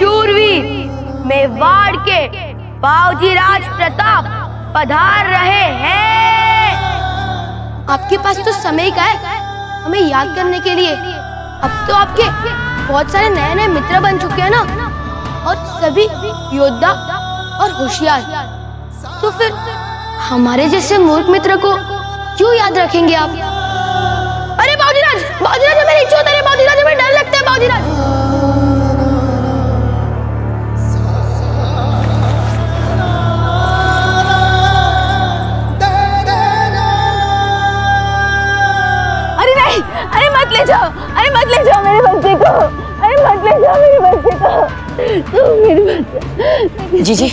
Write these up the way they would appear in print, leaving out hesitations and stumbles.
शूरवीर मेवाड़ के बावजीराज प्रताप पधार रहे हैं। आपके पास तो समय का है हमें याद करने के लिए। अब तो आपके बहुत सारे नए नए मित्र बन चुके हैं ना, और सभी योद्धा और होशियार। तो फिर हमारे जैसे मूर्ख मित्र को क्यों याद रखेंगे आप? अरे बावजीराज, बावजीराज हमें नीचे उतारिए, बावजीराज हमें डर लगता है बावजीराज। अरे नहीं, अरे मत ले जाओ, अरे मत ले जाओ मेरे बच्चे को, अरे मत ले जाओ मेरे बच्चे को, तू मेरे बच्चे। जीजी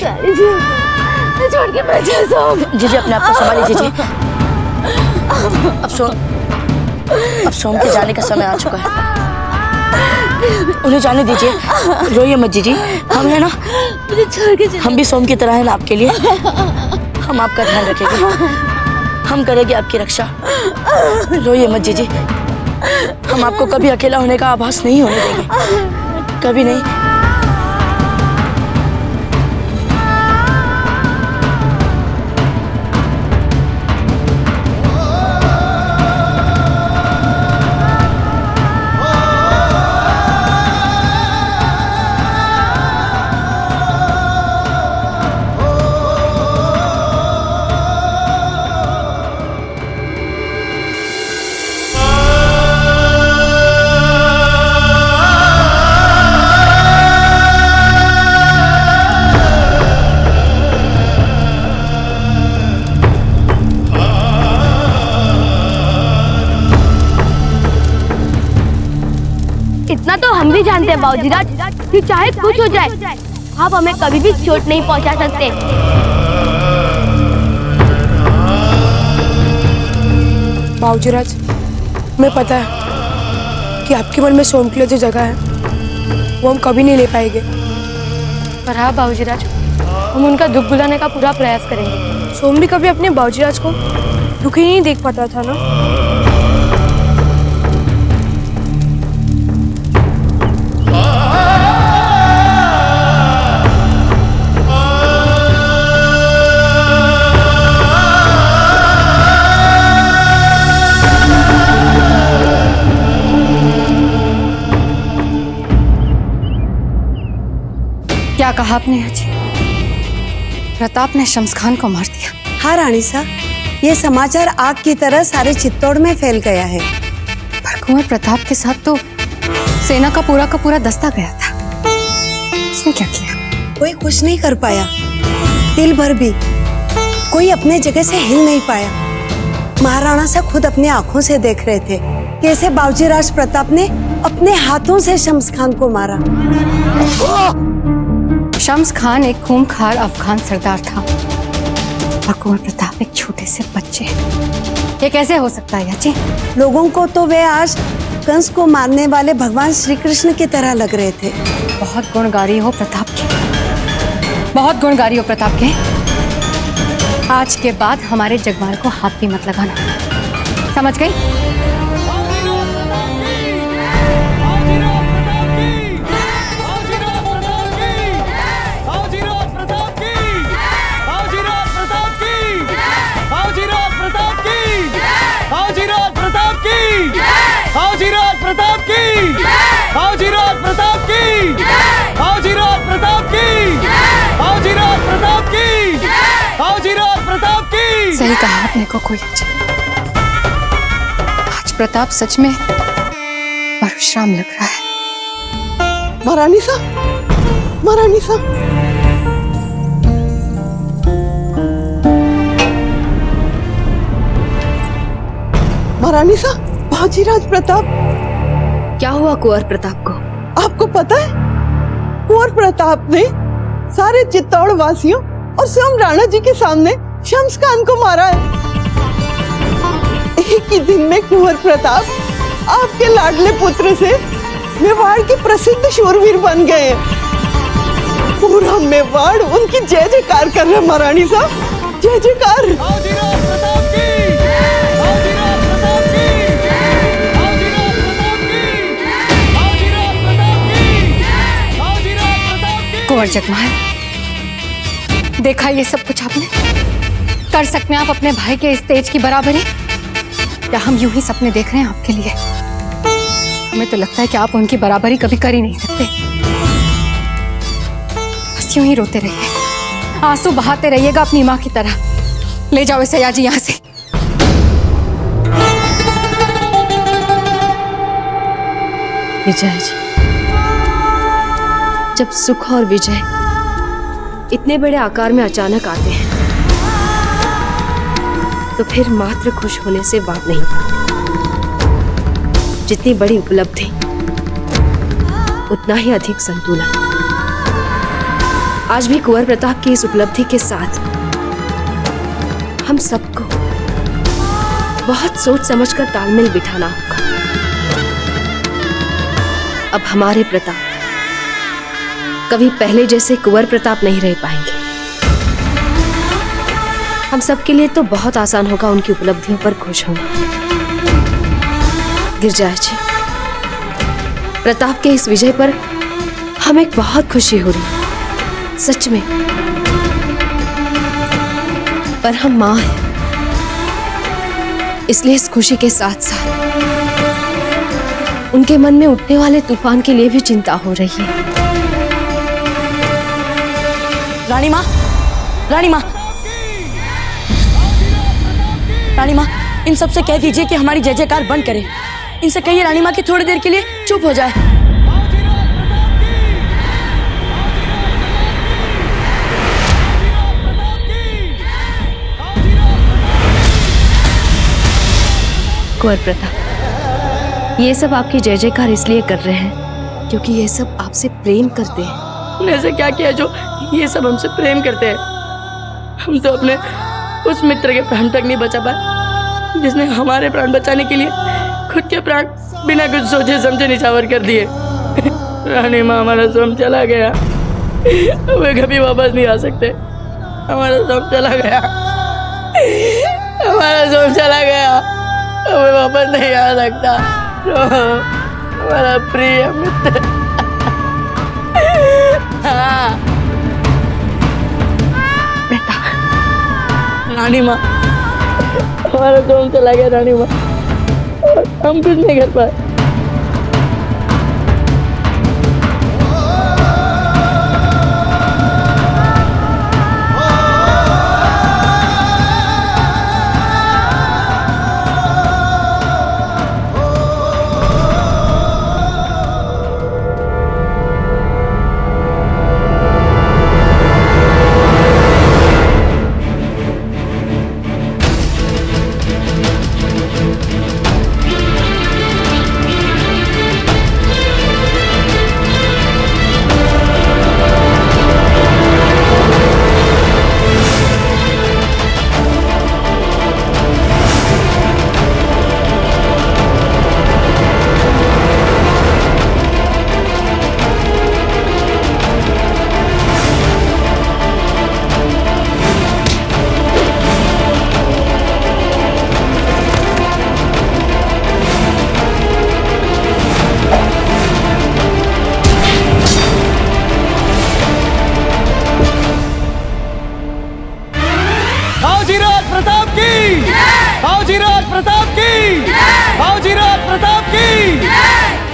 छोड़ के मत जाओ। जीजी अपने आप को संभालिए जीजी। अब सोम के जाने का समय आ चुका है, उन्हें जाने दीजिए। रोइए मत जीजी, हम है ना, हम भी सोम की तरह है ना आपके लिए। हम आपका ध्यान रखेंगे, हम करेंगे आपकी रक्षा। रोइए मत जीजी, हम आपको कभी अकेला होने का आभास नहीं होने देंगे, कभी नहीं। इतना तो हम भी जानते हैं बावजीराज कि चाहे कुछ हो जाए आप हमें कभी भी चोट नहीं पहुंचा सकते। बावजीराज, मैं पता है कि आपके मन में सोम के लिए जो जगह है वो हम कभी नहीं ले पाएंगे, पर हाँ बावजीराज, हम उनका दुख भुलाने का पूरा प्रयास करेंगे। सोम भी कभी अपने बावजीराज को दुखी नहीं देख पाता था ना। क्या कहा आपने अजी? प्रताप ने शम्स खान को मार दिया। हाँ रानी साहब, ये समाचार आग की तरह सारे चित्तौड़ में फैल गया है। पर कुंवर प्रताप के साथ तो सेना का पूरा दस्ता गया था, उसने क्या किया? कोई कुछ नहीं कर पाया, तिल भर भी कोई अपने जगह से हिल नहीं पाया। महाराणा साहब खुद अपनी आंखों से देख रहे थे कैसे बावजीराज प्रताप ने अपने हाथों से शम्स खान को मारा। शम्स खान एक खूंखार अफगान सरदार था और कुंवर प्रताप एक छोटे से बच्चे। ये कैसे हो सकता है याची? लोगों को तो वे आज कंस को मारने वाले भगवान श्री कृष्ण की तरह लग रहे थे। बहुत गुणगारी हो प्रताप के, बहुत गुणगारी हो प्रताप के। आज के बाद हमारे जगमाल को हाथ भी मत लगाना, समझ गई? बावजीराज प्रताप की, बावजीराज प्रताप की, बावजीराज प्रताप की, बावजीराज प्रताप की, बावजीराज प्रताप की। सही कहा आपने कोई। आज प्रताप सच में परशुराम लग रहा है। महारानी साहब, महारानी साहब, महारानी साहब, बावजीराज प्रताप। क्या हुआ कुंवर प्रताप को? आपको पता है, कुंवर प्रताप ने सारे चित्तौड़ वासियों और स्वयं राणा जी के सामने शम्स खान को मारा है। एक ही दिन में कुंवर प्रताप आपके लाडले पुत्र से मेवाड़ के प्रसिद्ध शूरवीर बन गए। पूरा मेवाड़ उनकी जय जयकार कर रहा है महारानी साहब, जय जयकार। कुंवर जगमाल, देखा ये सब कुछ आपने? कर सकते हैं आप अपने भाई के इस तेज की बराबरी, या हम यूं ही सपने देख रहे हैं आपके लिए? हमें तो लगता है कि आप उनकी बराबरी कभी कर ही नहीं सकते। बस यूं ही रोते रहिए, आंसू बहाते रहिएगा अपनी माँ की तरह। ले जाओ इसे सयाजी यहाँ से। विजय जी, जब सुख और विजय इतने बड़े आकार में अचानक आते हैं तो फिर मात्र खुश होने से बात नहीं। जितनी बड़ी उपलब्धि उतना ही अधिक संतुलन। आज भी कुंवर प्रताप की इस उपलब्धि के साथ हम सबको बहुत सोच समझकर तालमेल बिठाना होगा। अब हमारे प्रताप कभी पहले जैसे कुंवर प्रताप नहीं रह पाएंगे। हम सबके लिए तो बहुत आसान होगा उनकी उपलब्धियों पर खुश होना। गिरजा जी, प्रताप के इस विजय पर हमें बहुत खुशी हो रही है, सच में। पर हम मां हैं, इसलिए इस खुशी के साथ साथ उनके मन में उठने वाले तूफान के लिए भी चिंता हो रही है। रानी माँ, रानी माँ, रानी माँ, इन सबसे कह दीजिए कि हमारी जय जयकार बंद करें। इनसे कहिए रानी माँ की थोड़ी देर के लिए चुप हो जाए। कुंवर प्रताप, ये सब आपकी जय जयकार इसलिए कर रहे हैं क्योंकि ये सब आपसे प्रेम करते हैं। हमने ऐसे क्या किया जो ये सब हमसे प्रेम करते हैं? हम तो अपने उस मित्र के प्राण तक नहीं बचा पाए जिसने हमारे प्राण बचाने के लिए खुद के प्राण बिना कुछ सोचे समझे निछावर कर दिए। रानी माँ, हमारा सोम चला गया, हमें कभी वापस नहीं आ सकते। हमारा सोम चला गया, हमारा सोम चला गया, हमें वापस नहीं आ सकता। हमारा प्रिय मित्र। हाँ। रानी माँ, हमारा सोम चला गया रानी माँ, हम कुछ नहीं कर पाए।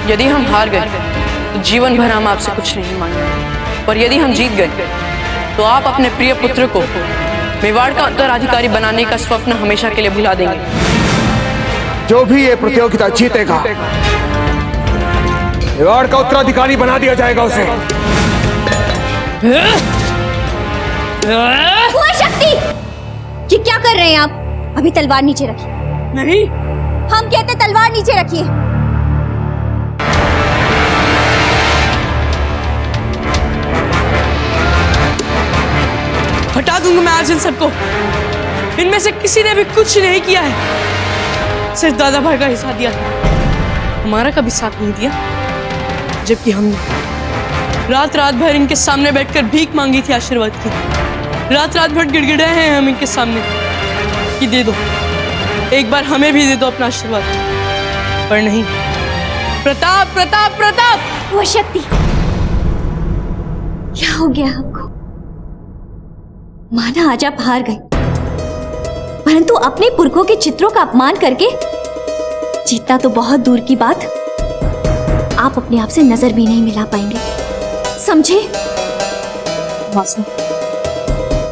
यदि हम हार गए तो जीवन भर हम आपसे कुछ नहीं मांगेंगे, और यदि हम जीत गए तो आप अपने प्रिय पुत्र को मेवाड़ का उत्तराधिकारी बनाने का स्वप्न हमेशा के लिए भुला देंगे। जो भी ये प्रतियोगिता जीतेगा मेवाड़ का उत्तराधिकारी बना दिया जाएगा उसे। शक्ति, ये क्या कर रहे हैं आप? अभी तलवार नीचे रखिए। नहीं, हम कहते तलवार नीचे रखिए। हटा दूंगा मैं आज इन सबको। इनमें से किसी ने भी कुछ नहीं किया है, सिर्फ दादा भाई का हिस्सा दिया, हमारा कभी साथ नहीं दिया। जबकि हमने रात रात भर इनके सामने बैठकर भीख मांगी थी आशीर्वाद की। रात रात भर गिड़गिड़ाए हैं हम इनके सामने कि दे दो, एक बार हमें भी दे दो अपना आशीर्वाद। पर नहीं, प्रताप प्रताप प्रताप। वो शक्ति, क्या हो गया आपको? माना आज आप हार गए, परंतु अपने पुरखों के चित्रों का अपमान करके जीतना तो बहुत दूर की बात, आप अपने आप से नजर भी नहीं मिला पाएंगे, समझे? मासूम,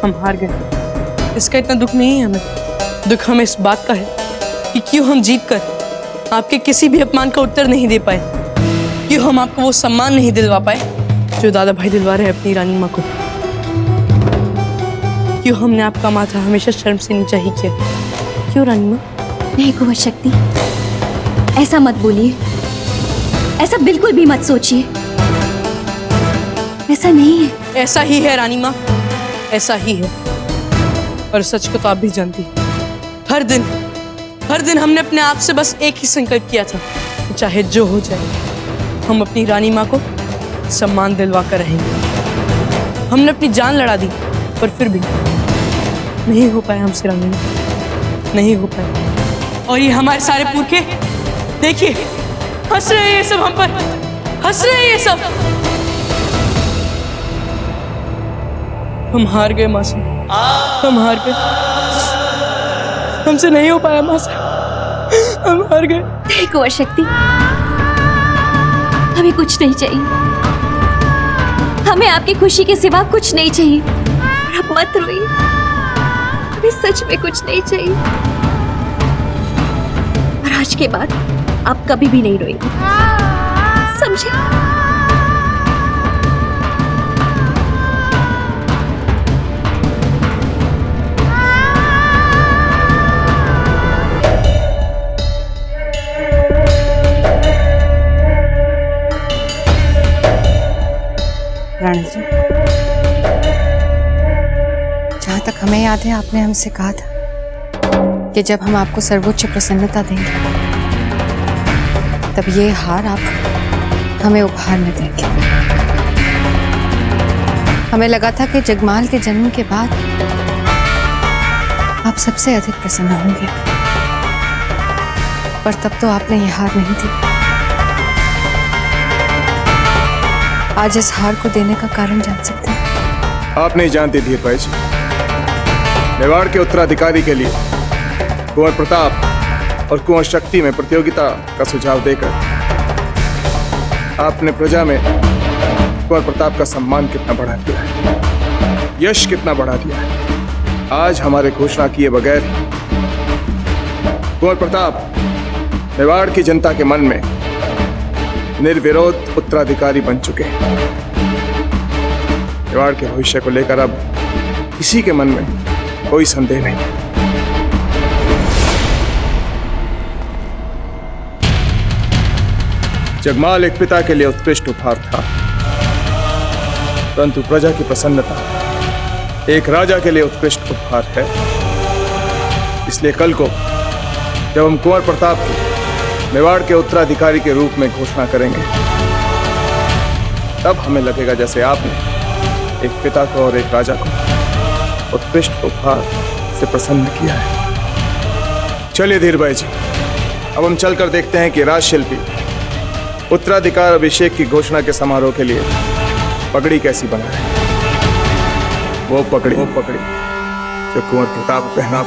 हम हार गए। इसका इतना दुख नहीं है हमें। दुख हमें इस बात का है कि क्यों हम जीत कर आपके किसी भी अपमान का उत्तर नहीं दे पाए, क्यों हम आपको वो सम्मान नहीं दिलवा पाए जो दादा भाई दिलवा रहे हैं अपनी रानी माँ को, क्यों हमने आपका माथा हमेशा शर्म से नीचा ही किया। क्यों रानी माँ? नहीं कुंवर शक्ति, ऐसा मत बोलिए, ऐसा बिल्कुल भी मत सोचिए, ऐसा नहीं है। ऐसा ही है रानी माँ, ऐसा ही है। और सच को तो आप भी जानती हैं। हर दिन हमने अपने आप से बस एक ही संकल्प किया था, चाहे जो हो जाए हम अपनी रानी माँ को सम्मान दिलवा कर रहेंगे। हमने अपनी जान लड़ा दी, पर फिर भी नहीं हो पाया हमसे रानी माँ, नहीं हो पाया। और ये हमारे सारे पुरखे देखिए हंस रहे हैं, ये सब हम पर हंस रहे हैं, ये सब। हम हार गए मासूम, हम हार गए, हमसे नहीं हो पाया मासूम, हम हार गए। नहीं कुंवर शक्ति, हमें कुछ नहीं चाहिए, हमें आपकी खुशी के सिवा कुछ नहीं चाहिए। और अब मत रोइए, हमें सच में कुछ नहीं चाहिए। और आज के बाद आप कभी भी नहीं रोएंगे, समझे? रानी जी, जहाँ तक हमें याद है आपने हमसे कहा था कि जब हम आपको सर्वोच्च प्रसन्नता देंगे तब ये हार आप हमें उपहार में देंगे। हमें लगा था कि जगमाल के जन्म के बाद आप सबसे अधिक प्रसन्न होंगे, पर तब तो आपने ये हार नहीं दी। आज इस हार को देने का कारण जान सकते हैं? आप नहीं जानते धीर भाई जी, मेवाड़ के उत्तराधिकारी के लिए कुंवर प्रताप और कुंवर शक्ति में प्रतियोगिता का सुझाव देकर आपने प्रजा में कुंवर प्रताप का सम्मान कितना बढ़ा दिया है, यश कितना बढ़ा दिया है। आज हमारे घोषणा किए बगैर कुंवर प्रताप मेवाड़ की जनता के मन में निर्विरोध उत्तराधिकारी बन चुके हैं। मेवाड़ के भविष्य को लेकर अब किसी के मन में कोई संदेह नहीं। जगमाल एक पिता के लिए उत्कृष्ट उपहार था, परंतु प्रजा की प्रसन्नता एक राजा के लिए उत्कृष्ट उपहार है। इसलिए कल को जब हम कुंवर प्रताप को मेवाड़ के उत्तराधिकारी के रूप में घोषणा करेंगे, तब हमें लगेगा जैसे आपने एक पिता को और एक राजा को उत्कृष्ट उपहार से प्रसन्न किया है। चलिए धीर भाई जी, अब हम चलकर देखते हैं कि राजशिल्पी उत्तराधिकार अभिषेक की घोषणा के समारोह के लिए पगड़ी कैसी बनाए। वो पगड़ी जो कुंवर प्रताप पहना।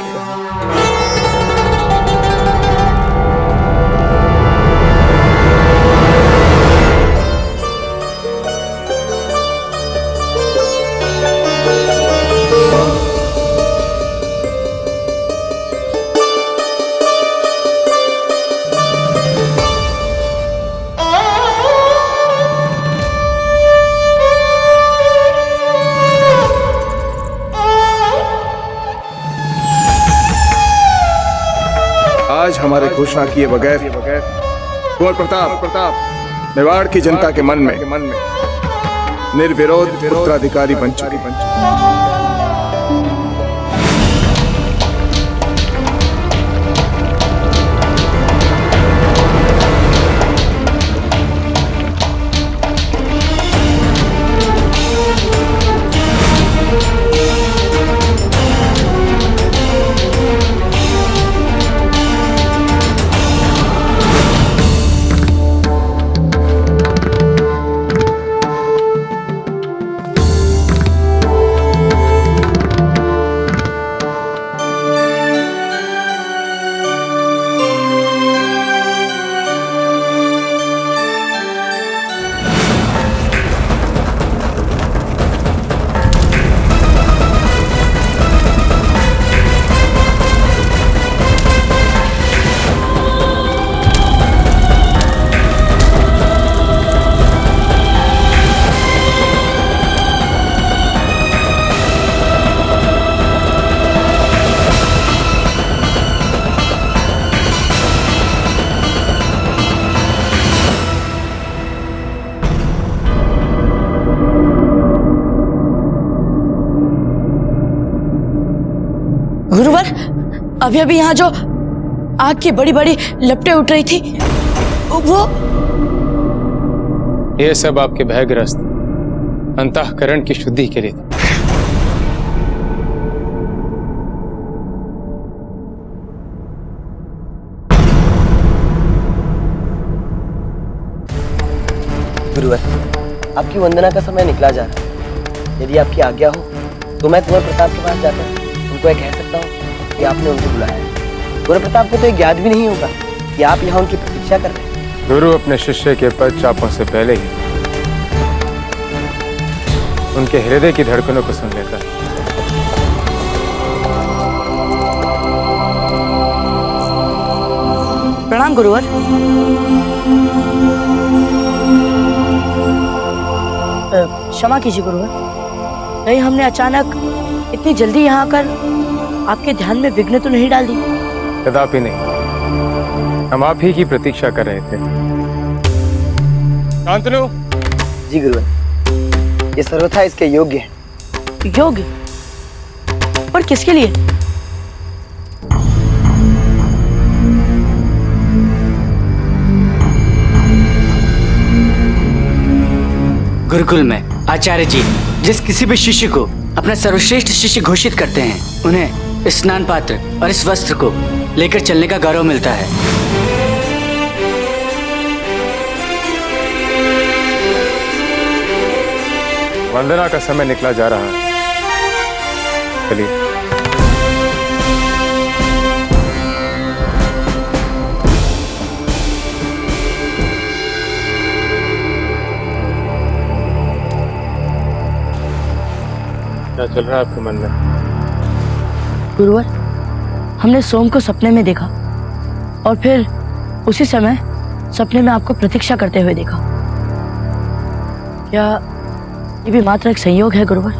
आज हमारे घोषणा किए बगैर कुंवर प्रताप मेवाड़ की जनता के मन में निर्विरोध उत्तराधिकारी बन चुके। गुरुवर, अभी अभी यहाँ जो आग की बड़ी बड़ी लपटें उठ रही थी, वो ये सब आपके भयग्रस्त अंतःकरण की शुद्धि के लिए था। गुरुवर, आपकी वंदना का समय निकला जा रहा है। यदि आपकी आज्ञा हो तो मैं कुंवर प्रताप के पास जाकर उनको यह कह सकता हूँ कि आपने उनको बुलाया है। कुंवर प्रताप को तो एक याद भी नहीं होगा कि आप यहाँ उनकी प्रतीक्षा कर रहे हैं। गुरु अपने शिष्य के पद चापों से पहले ही उनके हृदय की धड़कनों को सुन लेता है। प्रणाम गुरुवर। क्षमा कीजिए गुरुवर, कहीं हमने अचानक इतनी जल्दी यहाँ आकर आपके ध्यान में विघ्न तो नहीं डाल दी? कदापि नहीं, हम आप ही की प्रतीक्षा कर रहे थे। शांतनु। जी गुरुवर, ये सर्वथा इसके योग्य है। योग्य? पर किसके लिए? गुरुकुल में आचार्य जी जिस किसी भी शिष्य को अपना सर्वश्रेष्ठ शिष्य घोषित करते हैं, उन्हें इस स्नान पात्र और इस वस्त्र को लेकर चलने का गौरव मिलता है। वंदना का समय निकला जा रहा है, चलिए। क्या चल रहा है आपके मन में? गुरुवर, हमने सोम को सपने में देखा और फिर उसी समय सपने में आपको प्रतीक्षा करते हुए देखा। क्या ये भी मात्र एक संयोग है गुरुवर?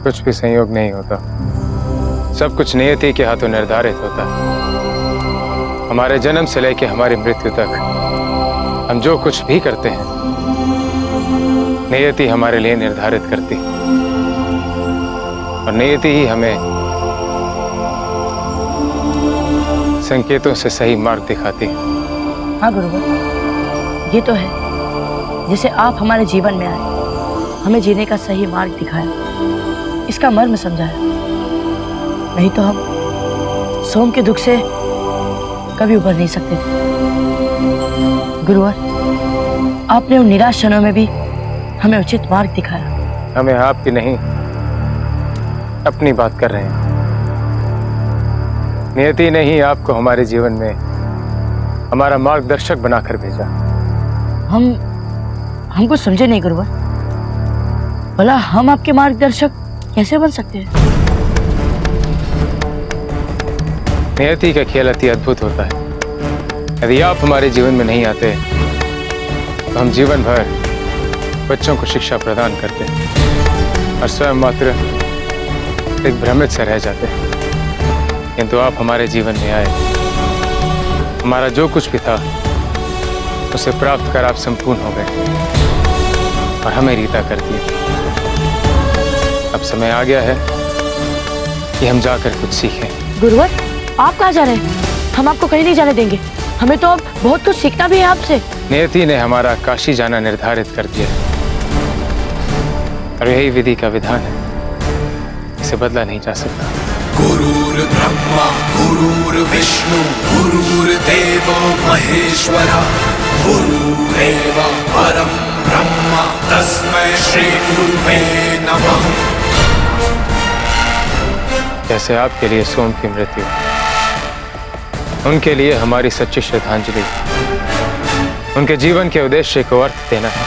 कुछ भी संयोग नहीं होता, सब कुछ नियति के हाथों निर्धारित होता है। हमारे जन्म से लेकर हमारी मृत्यु तक हम जो कुछ भी करते हैं, नियति हमारे लिए निर्धारित करती है और नियति ही हमें संकेतों से सही मार्ग दिखाती है। हाँ गुरुवर, ये तो है, जैसे आप हमारे जीवन में आए, हमें जीने का सही मार्ग दिखाया, इसका मर्म समझाया। नहीं तो हम सोम के दुख से कभी उबर नहीं सकते थे। गुरुवर, आपने उन निराश क्षणों में भी हमें उचित मार्ग दिखाया। हमें आपकी नहीं, अपनी बात कर रहे हैं। नियति ने ही आपको हमारे जीवन में हमारा मार्गदर्शक बनाकर भेजा। हमको समझे नहीं गुरुवर, भला हम आपके मार्गदर्शक कैसे बन सकते हैं? नियति का खेल अति अद्भुत होता है। यदि आप हमारे जीवन में नहीं आते तो हम जीवन भर बच्चों को शिक्षा प्रदान करते हैं और स्वयं मात्र एक भ्रमित से रह जाते हैं। किंतु आप हमारे जीवन में आए, हमारा जो कुछ भी था उसे प्राप्त कर आप संपूर्ण हो गए और हमें रीता कर दिए। अब समय आ गया है कि हम जाकर कुछ सीखें। गुरुवर, आप कहाँ जा रहे हैं? हम आपको कहीं नहीं जाने देंगे। हमें तो अब बहुत कुछ सीखना भी है आपसे। नियति ने हमारा काशी जाना निर्धारित कर दिया और यही विधि का विधान है, इसे बदला नहीं जा सकता। गुरुर् ब्रह्मा गुरुर्विष्णु गुरुर्देवो महेश्वरा गुरुरेव परम ब्रह्म तस्मै श्री गुरुवे नमः। जैसे आपके लिए सोम की मृत्यु, उनके लिए हमारी सच्ची श्रद्धांजलि, उनके जीवन के उद्देश्य को अर्थ देना है।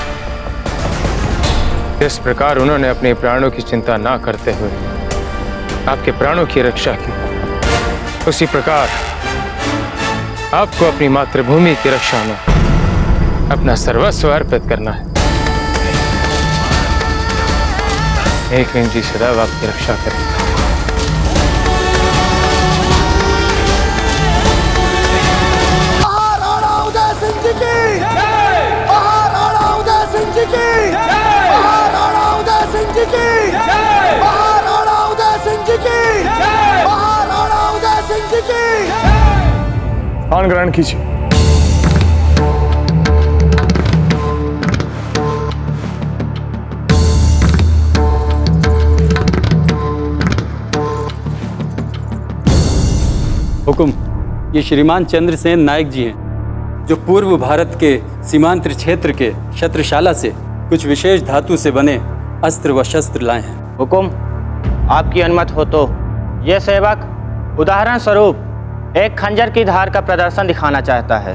जिस प्रकार उन्होंने अपने प्राणों की चिंता ना करते हुए आपके प्राणों की रक्षा की, उसी प्रकार आपको अपनी मातृभूमि की रक्षा में अपना सर्वस्व अर्पित करना है। एकलिंग जी सदैव आपकी रक्षा करें। महाराणा उदय सिंह जी की स्थान ग्रहण कीजिए। हुकुम, ये श्रीमान चंद्रसेन नायक जी हैं, जो पूर्व भारत के सीमांत क्षेत्र के शस्त्रशाला से कुछ विशेष धातु से बने अस्त्र व शस्त्र लाए हैं। हुकुम, आपकी अनुमति हो तो यह सेवक उदाहरण स्वरूप एक खंजर की धार का प्रदर्शन दिखाना चाहता है।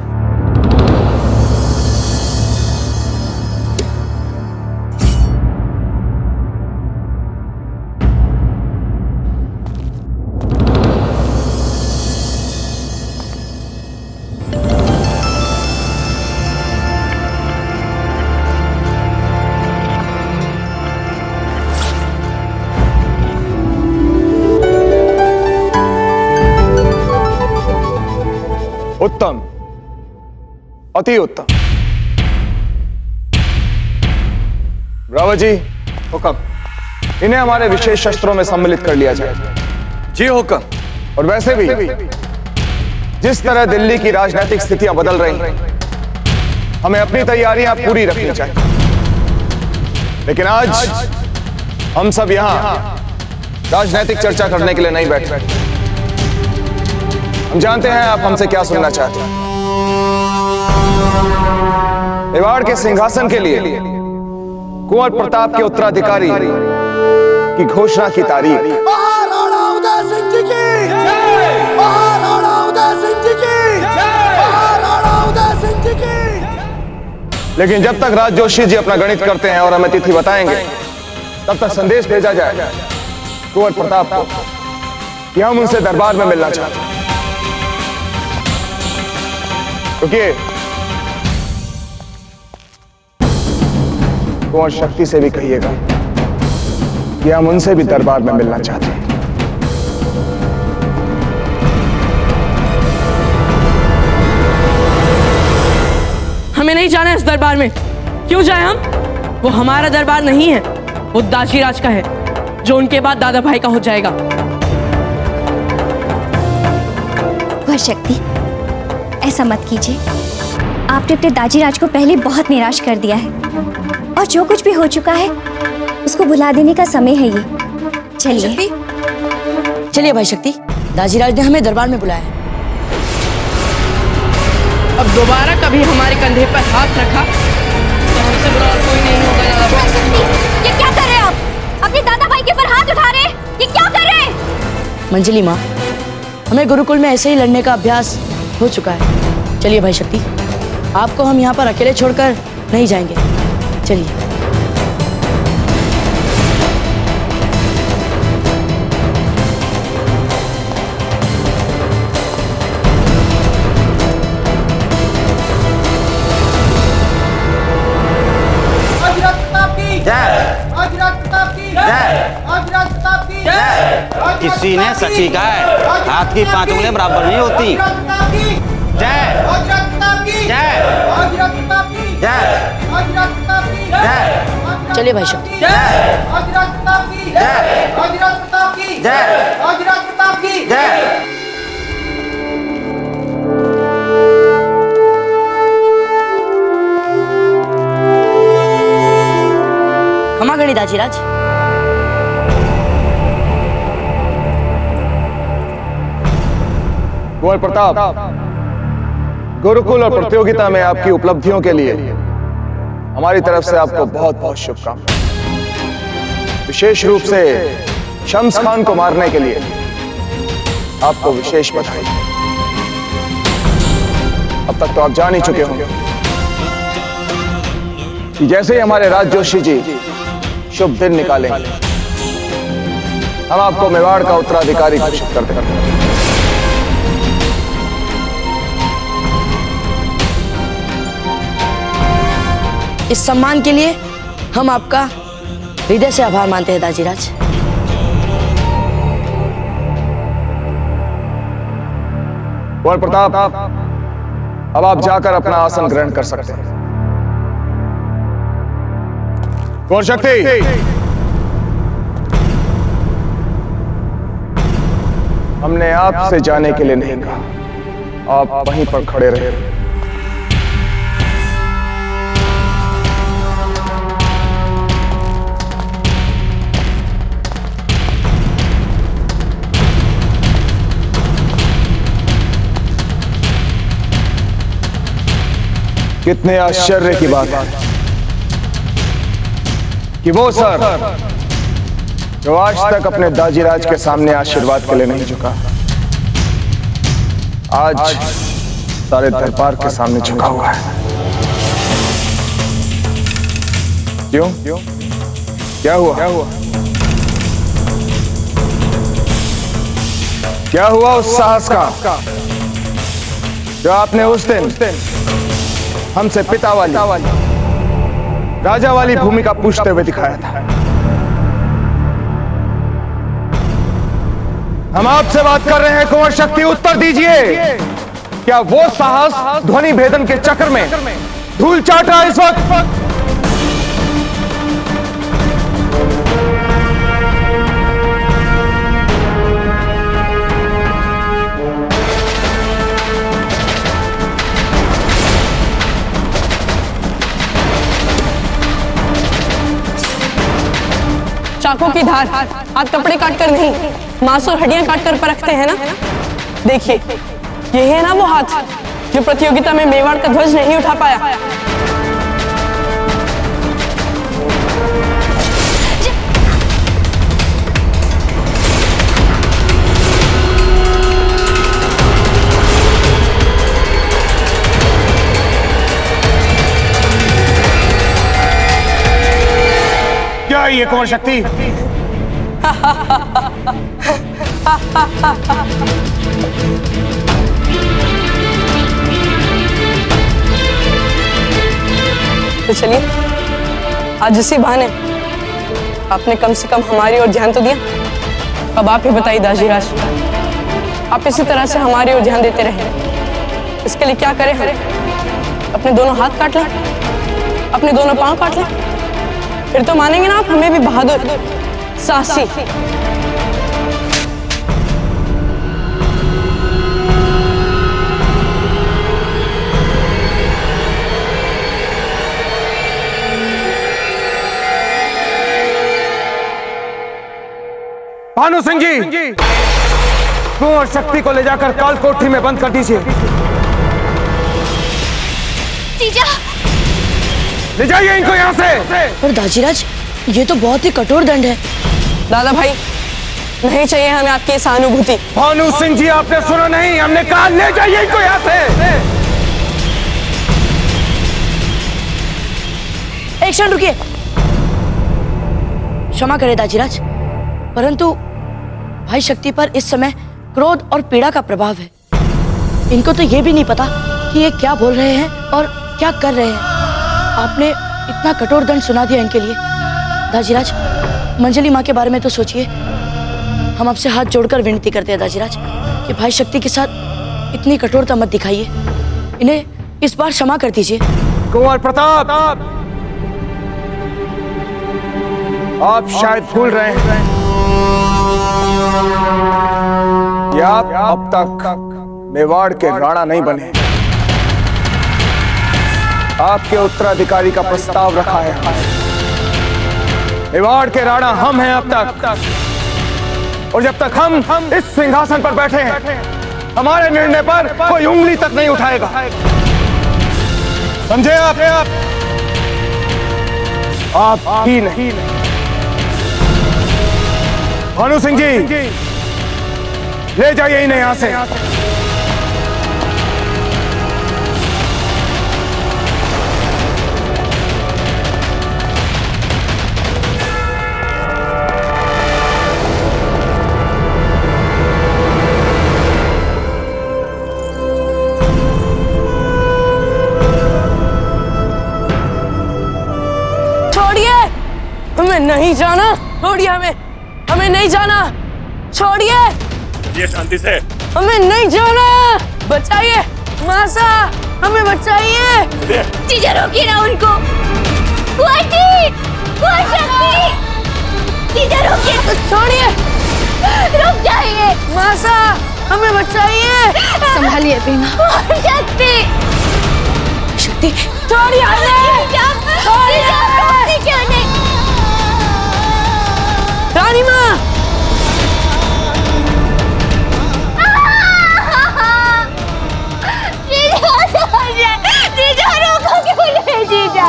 उत्तम, अति उत्तम। ब्रावो जी, हुक्म। इन्हें हमारे विशेष शस्त्रों में सम्मिलित कर लिया जाए। जी हुक्म। और वैसे भी जिस तरह दिल्ली की राजनीतिक स्थितियां बदल रही, हमें अपनी तैयारियां पूरी रखनी चाहिए। लेकिन आज हम सब यहां राजनीतिक चर्चा करने के लिए नहीं बैठे। हम जानते हैं आप हमसे क्या सुनना चाहते हैं। मेवाड़ के सिंहासन के लिए कुंवर प्रताप के उत्तराधिकारी की घोषणा की तारीख। महाराणा उदय सिंह जी की जय! महाराणा उदय सिंह जी की जय! महाराणा उदय सिंह जी की। लेकिन जब तक राज जोशी जी अपना गणित करते हैं और हमें तिथि बताएंगे, तब तक संदेश भेजा जाए कुंवर प्रताप को कि हम उनसे दरबार में मिलना चाहते हैं। क्योंकि कुंवर शक्ति से भी कहिएगा कि हम उनसे भी दरबार में मिलना चाहते हैं। हमें नहीं जाना इस दरबार में। क्यों जाए हम? वो हमारा दरबार नहीं है, वो दाजीराज का है, जो उनके बाद दादा भाई का हो जाएगा। कुंवर शक्ति, ऐसा मत कीजिए। आपने अपने दाजीराज को पहले बहुत निराश कर दिया है, और जो कुछ भी हो चुका है उसको भुला देने का समय है ये। चलिए चलिए भाई शक्ति, दाजीराज ने हमें दरबार में बुलाया है। अब दोबारा कभी हमारे कंधे पर हाथ रखा तो हमसे बुरा और कोई नहीं होगा यहाँ पर। ये क्या कर रहे हो आप? अपने दादा भाई के ऊपर हाथ उठा रहे हैं। ये क्या कर रहे हैं? मंजली माँ, हमें गुरुकुल में ऐसे ही लड़ने का अभ्यास हो चुका है। चलिए भाई शक्ति, आपको हम यहाँ पर अकेले छोड़कर नहीं जाएंगे। चलिए। किसी ने सची कहा है, हाथ की 5 उंगलियां बराबर नहीं होती। जय जय जय। चलिए भाई शक्ति। क्षमा करें दाजीराज। कुंवर प्रताप, गुरुकुल और प्रतियोगिता में आपकी उपलब्धियों के लिए हमारी तरफ से आपको बहुत बहुत शुभकामनाएं। विशेष रूप से शम्स खान को मारने के लिए आपको विशेष बधाई। अब तक तो आप जान ही चुके होंगे कि जैसे ही हमारे राज जोशी जी शुभ दिन निकालेंगे, हम आपको मेवाड़ का उत्तराधिकारी घोषित कर देंगे। इस सम्मान के लिए हम आपका हृदय से आभार मानते हैं दाजीराज। कुंवर प्रताप, अब आप जाकर अपना आसन ग्रहण कर सकते हैं। कुंवर शक्ति, हमने आपसे जाने के लिए नहीं कहा, आप वहीं पर खड़े रहे। कितने आश्चर्य की बात है कि वो सर जो आज तक अपने दाजीराज के सामने आशीर्वाद के लिए नहीं झुका, आज सारे दरबार के सामने झुका हुआ है। क्यों? क्या हुआ? क्या हुआ उस साहस का जो आपने उस दिन हमसे पिता वाली राजा वाली भूमिका पूछते हुए दिखाया था? हम आपसे बात कर रहे हैं कुंवर शक्ति, उत्तर दीजिए। क्या वो साहस ध्वनि भेदन के चक्र में धूल चाट रहा है इस वक्त? चाकू की धार आप कपड़े काटकर नहीं, मांस और हड्डियां काटकर परखते हैं ना। देखिए, यही है ना वो हाथ जो प्रतियोगिता में मेवाड़ का ध्वज नहीं उठा पाया। क्या ये कुंवर शक्ति? तो चलिए, आज इसी बहाने आपने कम से कम हमारी ओर ध्यान तो दिया। अब आप ही बताइए दाजीराज, आप इसी तरह से हमारी ओर ध्यान देते रहे, इसके लिए क्या करें हम? अपने दोनों हाथ काट लें, अपने दोनों पांव काट लें, फिर तो मानेंगे ना आप हमें भी बहादुर, साहसी। भानु सिंह जी, कुंवर शक्ति को ले जाकर काल कोठरी में बंद कर दीजिए। जीजा, ले जाइए इनको यहाँ से। पर दाजीराज, ये तो बहुत ही कठोर दंड है। दादा भाई, नहीं चाहिए हमें आपकी सहानुभूति। भानु सिंह जी, आपने सुना नहीं? हमने कहा ले जाइए इनको यहाँ से। एक क्षण रुकिए। क्षमा करें दाजीराज, परंतु भाई शक्ति पर इस समय क्रोध और पीड़ा का प्रभाव है। इनको तो ये भी नहीं पता कि ये क्या बोल रहे हैं और क्या कर रहे हैं। आपने इतना कठोर दंड सुना दिया इनके लिए। दाजीराज, मंजली माँ के बारे में तो सोचिए। हम आपसे हाथ जोड़कर विनती करते हैं दाजीराज कि भाई शक्ति के साथ इतनी कठोरता मत दिखाइए। इन्हें इस बार क्षमा कर दीजिए। कुंवर प्रताप, आप शायद भूल रहे हैं कि आप अब तक मेवाड़ के राणा नहीं बने। आपके उत्तराधिकारी का प्रस्ताव रखा है। मेवाड़ के राणा हम हैं अब तक, और जब तक हम इस सिंहासन पर बैठे हैं, हमारे निर्णय पर कोई उंगली तक नहीं उठाएगा। समझे आप? आप ही नहीं। भानु सिंह जी, ले जाइए इन्हें यहाँ से। हमें नहीं जाना, छोड़िए हमें नहीं जाना, छोड़िए। ये शांति से, हमें नहीं जाना, बचाइए मासा, हमें बचाइए। जीजा रोकिए ना उनको। कुंवर शक्ति, जीजा रोकिए। छोड़िए, रुक जाइए। मासा, हमें बचाइए। संभालिए बीना। शक्ति, शक्ति छोड़िए हमें। छोड़िए क्यों नहीं? रानी माँ, जीजा रोको क्यों नहीं? जीजा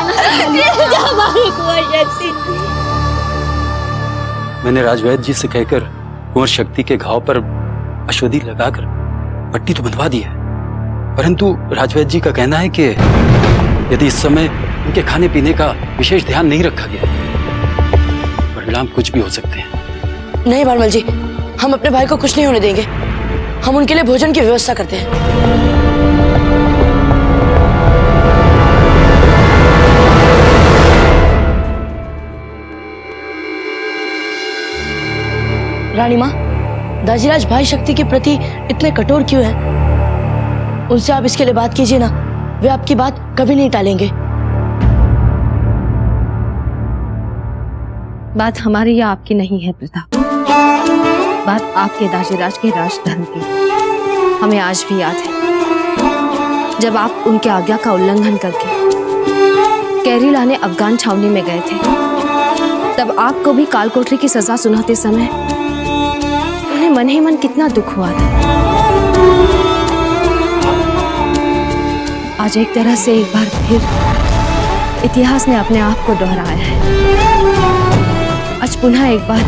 हमारी कुंवर शक्ति। मैंने राजवैद्य जी से कहकर कुंवर शक्ति के घाव पर अश्वदी लगाकर पट्टी तो बंधवा दी है, परंतु राजवैद्य जी का कहना है कि यदि इस समय उनके खाने पीने का विशेष ध्यान नहीं रखा गया, परिणाम कुछ भी हो सकते हैं। नहीं भारमल जी, हम अपने भाई को कुछ नहीं होने देंगे। हम उनके लिए भोजन की व्यवस्था करते हैं। रानी माँ, दाजीराज भाई शक्ति के प्रति इतने कठोर क्यों हैं? उनसे आप इसके लिए बात कीजिए ना, वे आपकी बात कभी नहीं टालेंगे। बात हमारी या आपकी नहीं है प्रताप, बात आपके दाजीराज के राजधर्म की। हमें आज भी याद है जब आप उनके आज्ञा का उल्लंघन करके कैरी लाने अफगान छावनी में गए थे, तब आपको भी कालकोठरी की सजा सुनाते समय उन्हें मन ही मन कितना दुख हुआ था। आज एक तरह से एक बार फिर इतिहास ने अपने आप को दोहराया है। आज पुनः एक बार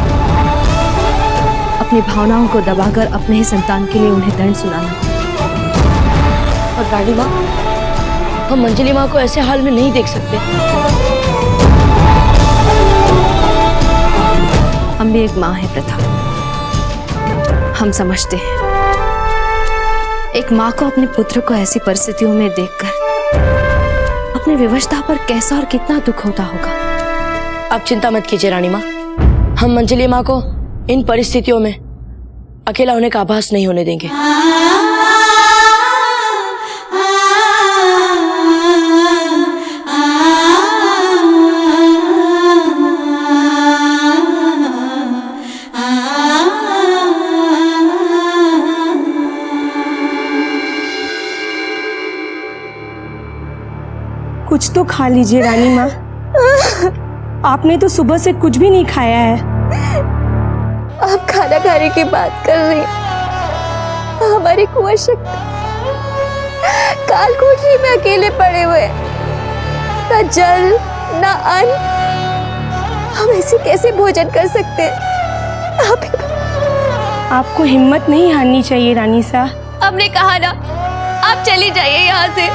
अपनी भावनाओं को दबाकर अपने ही संतान के लिए उन्हें दंड सुनाना। और रानी माँ, हम मंजली माँ को ऐसे हाल में नहीं देख सकते। हम भी एक माँ है प्रताप, हम समझते हैं एक माँ को अपने पुत्र को ऐसी परिस्थितियों में देखकर अपनी विवशता पर कैसा और कितना दुख होता होगा। आप चिंता मत कीजिए रानी माँ, हम मंजली माँ को इन परिस्थितियों में अकेला होने का आभास नहीं होने देंगे। कुछ तो खा लीजिए रानी माँ, आपने तो सुबह से कुछ भी नहीं खाया है। आप खाना खाने की बात कर रही हैं। हमारी कुंवर शक्ति कालकोठरी में अकेले पड़े हुए, ना जल ना अन्न, हम ऐसे कैसे भोजन कर सकते हैं? आपको हिम्मत नहीं हारनी चाहिए रानी साहब। हमने कहा ना, आप चली जाइए यहाँ से,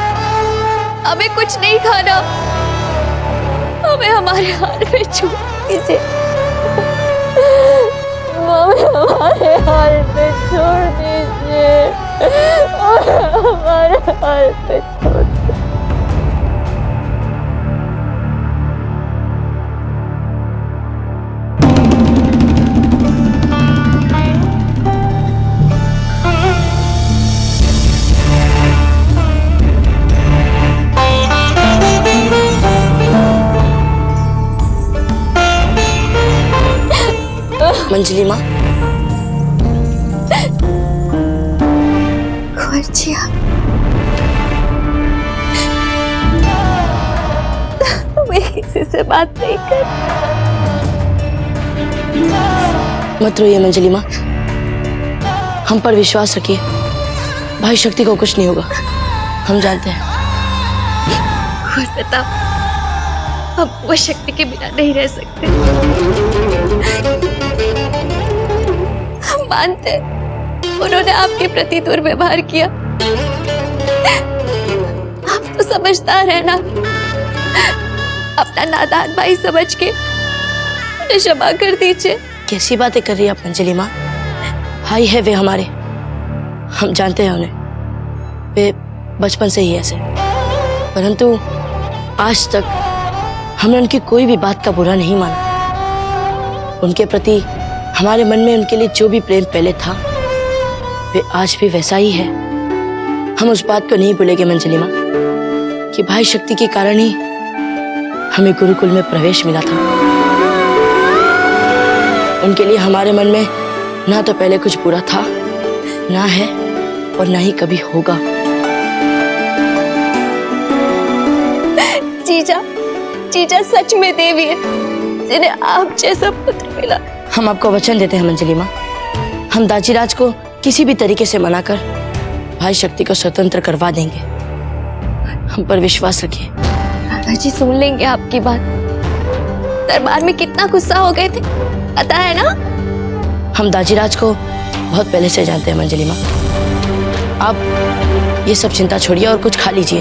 हमें कुछ नहीं खाना, हमें हमारे हाल में छोड़ दीजिए, हमें हमारे हाल में छोड़ दीजिए, हमारे हाल में छोड़ दीजिए। मंजली माँ, मैं किसी से बात नहीं कर। मत रोइए मंजली माँ, हम पर विश्वास रखिए, भाई शक्ति को कुछ नहीं होगा, हम जानते हैं। प्रताप, हम वो शक्ति के बिना नहीं रह सकते। हम मानते उन्होंने आपके प्रति दुर्व्यवहार किया, आप तो समझदार है ना, अपना नादान भाई समझ के उन्हें क्षमा कर दीजिए। कैसी बातें कर रही है आप मंजली माँ? भाई है वे हमारे, हम जानते हैं उन्हें, वे बचपन से ही ऐसे, परंतु आज तक हमने उनकी कोई भी बात का बुरा नहीं माना। उनके प्रति हमारे मन में उनके लिए जो भी प्रेम पहले था, वे आज भी वैसा ही है। हम उस बात को नहीं भूलेंगे मंजली माँ कि भाई शक्ति के कारण ही हमें गुरुकुल में प्रवेश मिला था। उनके लिए हमारे मन में ना तो पहले कुछ बुरा था ना है और ना ही कभी होगा। जीजा, जीजा सच में देवी है जिन्हें आप जैसा पुत्र मिला। हम आपको वचन देते हैं मंजली माँ, हम दाजीराज को किसी भी तरीके से मनाकर भाई शक्ति को स्वतंत्र करवा देंगे। हम पर विश्वास रखिए। बाबा जी सुन लेंगे आपकी बात। दरबार में कितना गुस्सा हो गए थे पता है ना? हम दाजीराज को बहुत पहले से जानते हैं मंजली माँ। आप ये सब चिंता छोड़िए और कुछ खा लीजिए।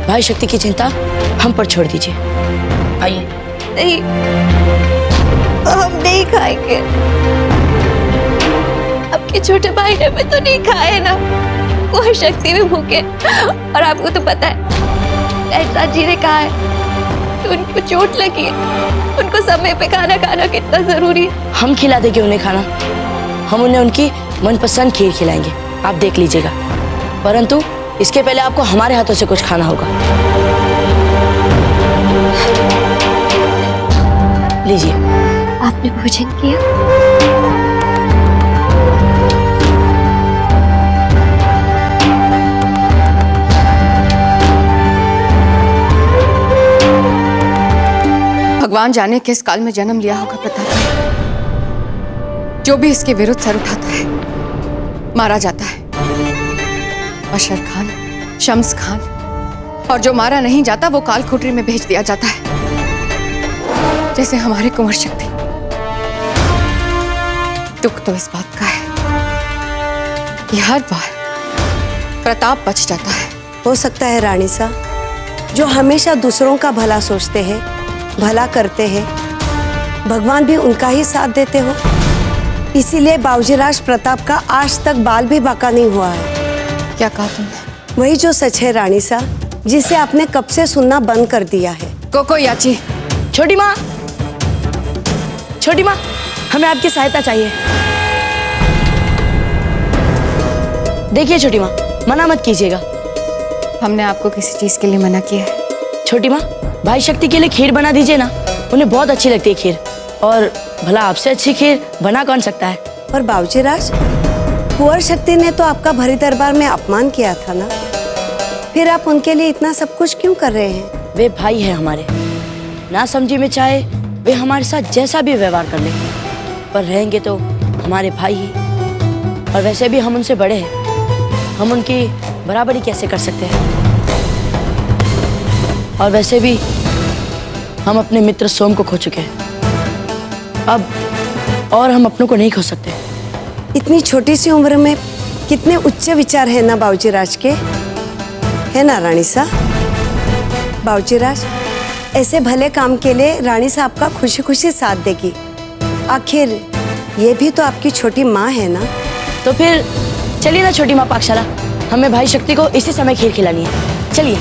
भाई शक्ति की चिंता हम पर छोड़ दीजिए। आइए। नहीं, हम नहीं खाएंगे। आपके छोटे भाई ने भी तो नहीं खाए ना, वो शक्ति में भूखे। और आपको तो पता है ऐसा जी ने कहा है कि उनको चोट लगी है, उनको समय पे खाना खाना कितना जरूरी है। हम खिला देंगे उन्हें खाना, हम उन्हें उनकी मनपसंद खीर खिलाएंगे, आप देख लीजिएगा। परंतु इसके पहले आपको हमारे हाथों से कुछ खाना होगा। लीजिए। आपने भोजन किया? भगवान जाने किस काल में जन्म लिया होगा प्रताप ने। जो भी इसके विरुद्ध सर उठाता है मारा जाता है। बशर खान, शम्स खान, और जो मारा नहीं जाता वो काल खुटरी में भेज दिया जाता है, जैसे हमारे कुंवर शक्ति। दुख तो इस बात का है कि हर बार प्रताप बच जाता है। हो सकता है रानी साहब, जो हमेशा दूसरों का भला सोचते हैं, भला करते हैं, भगवान भी उनका ही साथ देते हो। इसीलिए बाबूजीराज प्रताप का आज तक बाल भी बाका नहीं हुआ है। क्या कहा तुमने? वही जो सच है रानी साहब, जिसे आपने कब से सुनना बंद कर दिया है। कोको याची। छोटी माँ, छोटी माँ, हमें आपकी सहायता चाहिए। देखिए छोटी माँ, मना मत कीजिएगा। हमने आपको किसी चीज के लिए मना किया है? छोटी माँ, भाई शक्ति के लिए खीर बना दीजिए ना, उन्हें बहुत अच्छी लगती है खीर। और भला आपसे अच्छी खीर बना कौन सकता है? और बाबूजीराज, कुंवर शक्ति ने तो आपका भरी दरबार में अपमान किया था ना, फिर आप उनके लिए इतना सब कुछ क्यों कर रहे हैं? वे भाई है हमारे, ना समझी में चाहे वे हमारे साथ जैसा भी व्यवहार कर ले, पर रहेंगे तो हमारे भाई ही। और वैसे भी हम उनसे बड़े हैं, हम उनकी बराबरी कैसे कर सकते हैं? और वैसे भी हम अपने मित्र सोम को खो चुके हैं, अब और हम अपनों को नहीं खो सकते। इतनी छोटी सी उम्र में कितने उच्च विचार है ना बाबूजीराज के, है ना रानी साहब? बाबूजीराज, ऐसे भले काम के लिए रानी साहब का खुशी खुशी साथ देगी। आखिर ये भी तो आपकी छोटी माँ है ना। तो फिर चलिए ना छोटी माँ पाकशाला, हमें भाई शक्ति को इसी समय खीर खिलानी है। चलिए।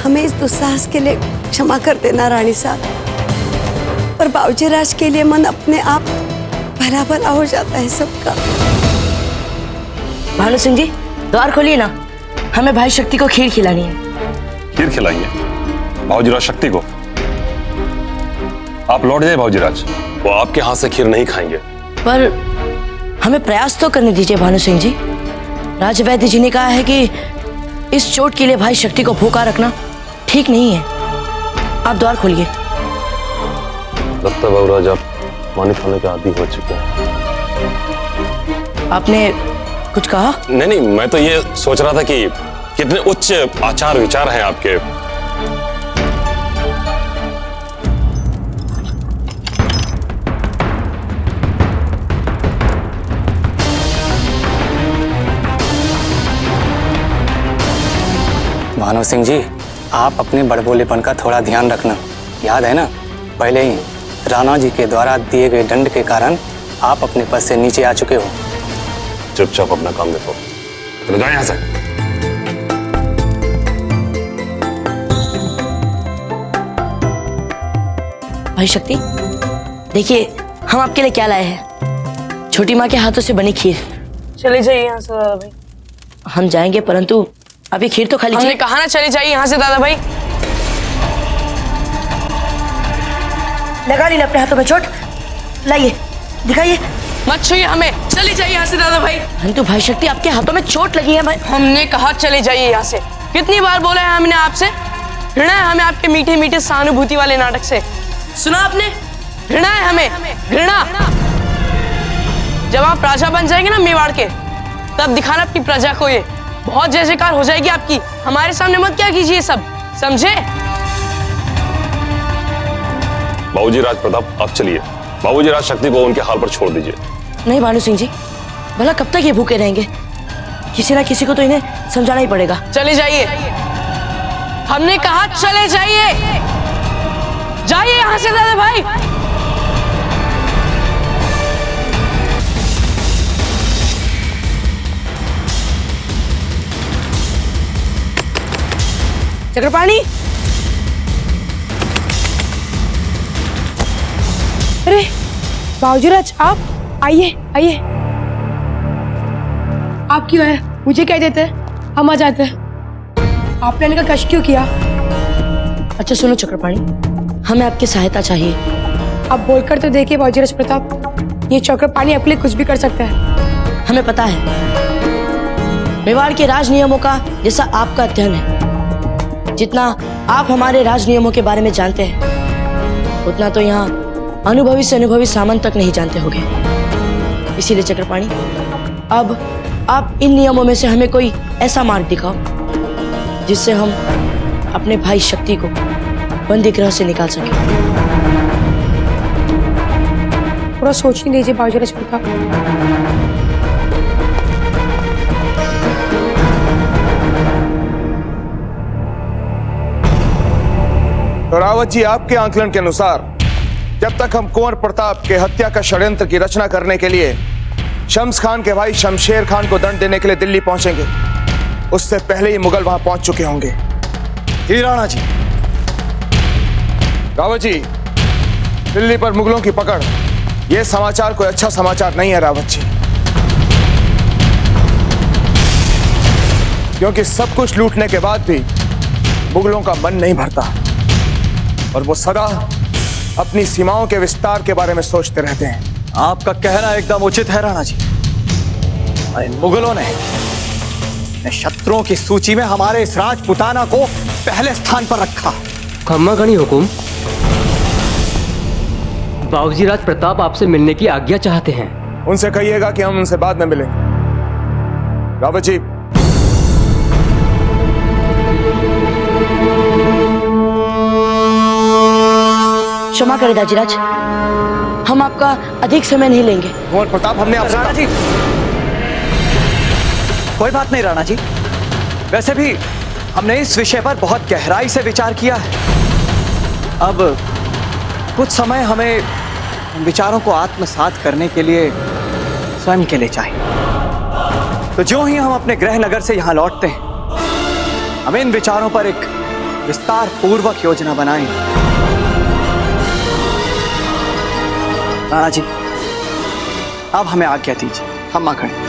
हमें इस दुस्साहस के लिए क्षमा कर देना रानी साहब, पर बाबूजीराज के लिए मन अपने आप भला भला हो जाता है सबका। भानु सिंह जी, द्वार खोलिए ना, हमें भाई शक्ति को खीर खिलानी है। खीर खिलाएंगे बाबूजीराज शक्ति को? आप लौट जाए बाबूजीराज, वो आपके हाथ से खीर नहीं खाएंगे। पर हमें प्रयास तो करने दीजिए भानु सिंह जी। राजवैद्य जी ने कहा है कि इस चोट के लिए भाई शक्ति को भूखा रखना ठीक नहीं है। आप द्वार खोलिए। लगता है बाबूराज आप मानित होने के आदी हो चुके हैं। आपने कुछ कहा? नहीं, मैं तो ये सोच रहा था कि कितने उच्च आचार विचार हैं आपके। भानु सिंह जी, आप अपने बड़बोलेपन का थोड़ा ध्यान रखना। याद है ना, पहले ही राणा जी के द्वारा दिए गए दंड के कारण आप अपने पद से नीचे आ चुके हो। चुपचाप अपना काम देखो, चलो जाओ यहाँ से। भाई शक्ति, देखिए हम आपके लिए क्या लाए हैं। छोटी माँ के हाथों से बनी खीर। चले जाइए यहाँ से दादा भाई। हम जाएंगे, परंतु अभी खीर तो खा लीजिए। हमने कहा ना चले जाइए यहाँ से दादा भाई। लगा ली अपने हाथों में चोट, लाइए, दिखाइए। मत छुइए हमें, चली जाइए यहाँ से दादा भाई। परंतु भाई शक्ति, आपके हाथों में चोट लगी है भाई। हमने कहा चले जाइए यहाँ से। कितनी बार बोला है हमने आपसे? घृणा है हमें आपके मीठे मीठे सहानुभूति वाले नाटक से। सुना आपने? घृणा है हमें, घृणा। जब आप राजा बन जाएंगे ना मेवाड़ के, तब दिखाना अपनी प्रजा को ये। बहुत जय जयकार हो जाएगी आपकी। हमारे सामने मत क्या कीजिए सब, समझे? बाबूजी राज प्रताप, आप चलिए। बाबूजी राज शक्ति को उनके हाल पर छोड़ दीजिए। नहीं भानु सिंह जी, भला कब तक ये भूखे रहेंगे? किसी ना किसी को तो इन्हें समझाना ही पड़ेगा। चले जाइए, हमने कहा चले जाइए। जाइए यहाँ से दादा भाई। चक्रपाणी, अरे बाबूजीराज, आप आइए आइए। आप क्यों है? मुझे कह देते, हम आ जाते। आपने इनका कष्ट क्यों किया? अच्छा सुनो चक्रपाणी, हमें आपकी सहायता चाहिए। आप बोलकर तो देखिए बाबूजीराज प्रताप, ये चक्रपाणी आपके लिए कुछ भी कर सकता है। हमें पता है, मेवाड़ के राज नियमों का जैसा आपका अध्ययन है, जितना आप हमारे राज नियमों के बारे में जानते हैं, उतना तो यहाँ अनुभवी से अनुभवी सामंत तक नहीं जानते होंगे। इसीलिए चक्रपाणी, अब आप इन नियमों में से हमें कोई ऐसा मार्ग दिखाओ जिससे हम अपने भाई शक्ति को बंदी गृह से निकाल सकें। पूरा सोचने दीजिए बाबूजीराज प्रताप। तो रावत जी, आपके आंकलन के अनुसार जब तक हम कुंवर प्रताप के हत्या का षड्यंत्र की रचना करने के लिए शम्स खान के भाई शमशेर खान को दंड देने के लिए दिल्ली पहुंचेंगे, उससे पहले ही मुगल वहां पहुंच चुके होंगे। जी राणा जी। रावत जी, दिल्ली पर मुगलों की पकड़, यह समाचार कोई अच्छा समाचार नहीं है रावत जी, क्योंकि सब कुछ लूटने के बाद भी मुगलों का मन नहीं भरता और वो सदा अपनी सीमाओं के विस्तार के बारे में सोचते रहते हैं। आपका कहना एकदम उचित है राणा जी। इन मुगलों ने शत्रुओं की सूची में हमारे इस राजपुताना को पहले स्थान पर रखा। खम्मा गणी हुकुम, बाबूजी राज प्रताप आपसे मिलने की आज्ञा चाहते हैं। उनसे कहिएगा कि हम उनसे बाद में मिलेंगे। रावत जी, क्षमा करें दाजीराज, हम आपका अधिक समय नहीं लेंगे। कुंवर प्रताप, हमने आपसे राणा जी, कोई बात नहीं राणा जी। वैसे भी हमने इस विषय पर बहुत गहराई से विचार किया है। अब कुछ समय हमें इन विचारों को आत्मसात करने के लिए स्वयं के लिए चाहिए। तो जो ही हम अपने गृह नगर से यहाँ लौटते हैं, हम इन विचारों पर एक विस्तार पूर्वक योजना बनाएंगे। राणा जी, अब हमें आज्ञा दीजिए, हम आ खड़े।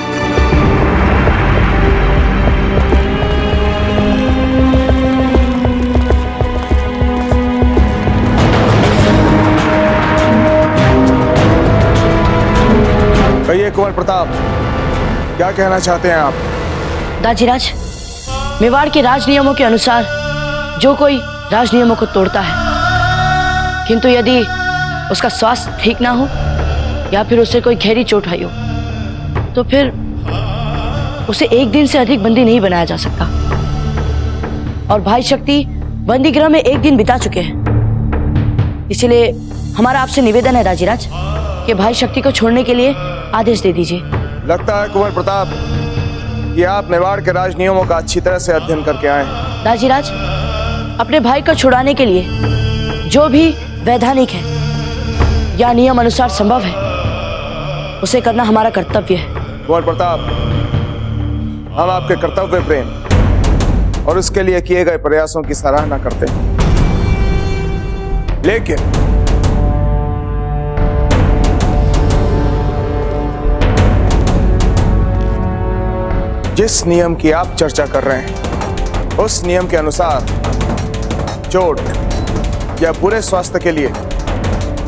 कहिए कुंवर प्रताप, क्या कहना चाहते हैं आप? दाजीराज, मेवाड़ के राज नियमों के अनुसार जो कोई राज नियमों को तोड़ता है, किंतु यदि उसका स्वास्थ्य ठीक ना हो या फिर उसे कोई गहरी चोट आई हो, तो फिर उसे एक दिन से अधिक बंदी नहीं बनाया जा सकता। और भाई शक्ति बंदी गृह में एक दिन बिता चुके हैं। इसलिए हमारा आपसे निवेदन है दाजीराज कि भाई शक्ति को छोड़ने के लिए आदेश दे दीजिए। लगता है कुंवर प्रताप कि आप मेवाड़ के राज नियमों का अच्छी तरह से अध्ययन करके आए हैं। दाजीराज, अपने भाई को छुड़ाने के लिए जो भी वैधानिक है या नियम अनुसार संभव है, उसे करना हमारा कर्तव्य है। कुंवर प्रताप, हम आपके कर्तव्य प्रेम और उसके लिए किए गए प्रयासों की सराहना करते हैं, लेकिन जिस नियम की आप चर्चा कर रहे हैं, उस नियम के अनुसार चोट या बुरे स्वास्थ्य के लिए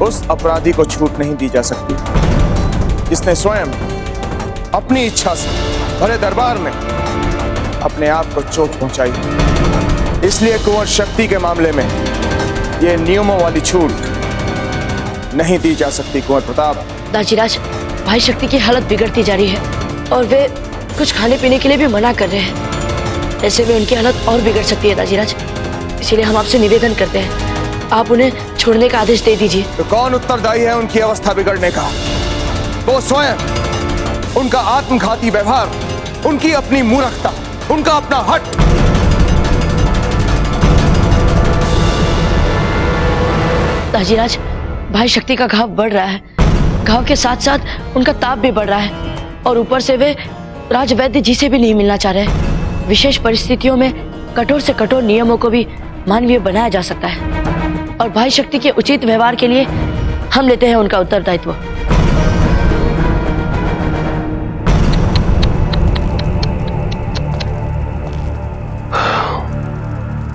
उस अपराधी को छूट नहीं दी जा सकती जिसने स्वयं अपनी इच्छा से भरे दरबार में अपने आप को चोट पहुंचाई। इसलिए कुंवर शक्ति के मामले में ये नियमों वाली छूट नहीं दी जा सकती। कुंवर प्रताप। दाजीराज, भाई शक्ति की हालत बिगड़ती जा रही है और वे कुछ खाने पीने के लिए भी मना कर रहे हैं। ऐसे में उनकी हालत और बिगड़ सकती है दाजीराज। इसीलिए हम आपसे निवेदन करते हैं, आप उन्हें छोड़ने का आदेश दे दीजिए। तो कौन उत्तरदायी है उनकी अवस्था बिगड़ने का? वो स्वयं। उनका आत्मघाती व्यवहार, उनकी अपनी मूर्खता, उनका अपना हट। दाजीराज, भाई शक्ति का घाव बढ़ रहा है। घाव के साथ साथ उनका ताप भी बढ़ रहा है और ऊपर से वे राजवैद्य जी से भी नहीं मिलना चाह रहे। विशेष परिस्थितियों में कठोर से कठोर नियमों को भी मानवीय बनाया जा सकता है और भाई शक्ति के उचित व्यवहार के लिए हम लेते हैं उनका उत्तरदायित्व।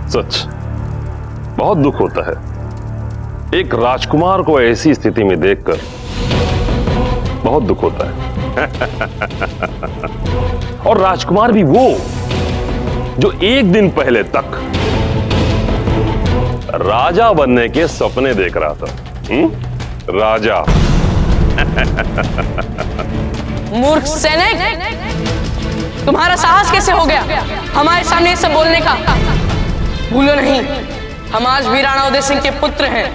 सच बहुत दुख होता है एक राजकुमार को ऐसी स्थिति में देखकर, बहुत दुख होता है। और राजकुमार भी वो जो एक दिन पहले तक राजा बनने के सपने देख रहा था। राजा। मूर्ख सैनिक, तुम्हारा साहस कैसे हो गया हमारे सामने ये सब बोलने का? भूलो नहीं, हम आज वीराणा उदय सिंह के पुत्र हैं।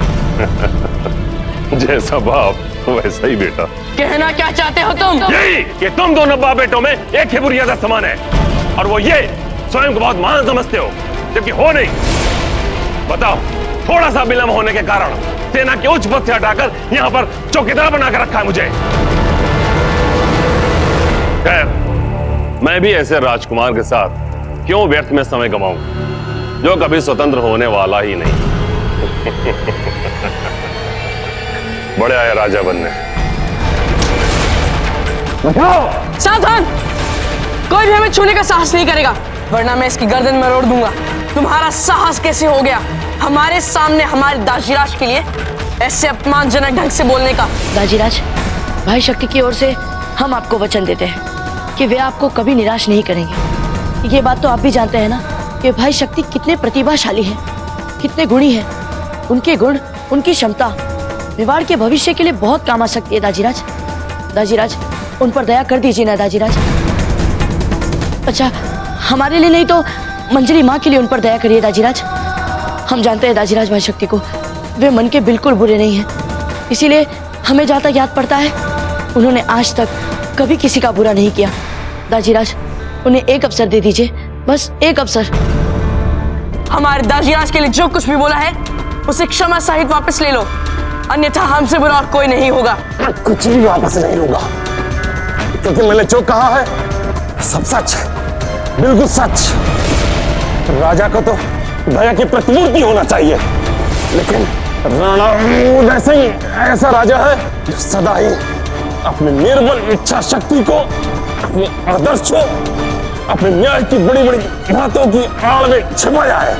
जैसा बाप वैसा ही बेटा। कहना क्या चाहते हो तुम? यही कि तुम दोनों बाप बेटों में एक ही बुनियाद समान है और वो ये स्वयं को बहुत महान समझते हो जबकि हो नहीं। बताओ, थोड़ा सा विलंब होने के कारण सेना के उच्च पद से हटाकर यहाँ पर चौकीदार बनाकर रखा है मुझे। खैर, मैं भी ऐसे राजकुमार के साथ क्यों व्यर्थ में समय गंवाऊं जो कभी स्वतंत्र होने वाला ही नहीं। बड़े आया राजा बनने। सावधान, कोई भी हमें छूने का साहस नहीं करेगा वरना मैं इसकी गर्दन में रोड़ दूंगा। तुम्हारा साहस कैसे हो गया हमारे सामने हमारे दाजीराज के लिए ऐसे अपमानजनक ढंग से बोलने का? दाजीराज, भाई शक्ति की ओर से हम आपको वचन देते हैं कि वे आपको कभी निराश नहीं करेंगे। ये बात तो आप भी जानते हैं ना कि भाई शक्ति कितने प्रतिभाशाली हैं, कितने गुणी हैं। उनके गुण, उनकी क्षमता मेवाड़ के भविष्य के लिए बहुत काम आ सकती है। दाजीराज, दाजीराज, उन पर दया कर दीजिए ना दाजीराज। अच्छा, हमारे लिए नहीं तो मंजरी माँ के लिए उन पर दया करिए दाजीराज। हम जानते हैं दाजीराज भाई शक्ति को, वे मन के बिल्कुल बुरे नहीं हैं। इसीलिए हमें जहाँ तक याद पड़ता है उन्होंने आज तक कभी किसी का बुरा नहीं किया। दाजीराज, उन्हें एक अवसर दे दीजिए, बस एक अवसर। हमारे दाजीराज के लिए जो कुछ भी बोला है उसे क्षमा सहित वापस ले लो, अन्यथा हमसे बुरा और कोई नहीं होगा। कुछ भी वापस नहीं होगा क्योंकि मैंने जो कहा है सब सच, बिल्कुल सच। राजा को तो दया की प्रतिमूर्ति होना चाहिए, लेकिन राणा उदय सिंह ऐसा राजा है जो सदा ही अपने निर्बल इच्छा शक्ति को, अपने आदर्श को, अपने न्याय की बड़ी बड़ी बातों की आड़ में छिपाया है।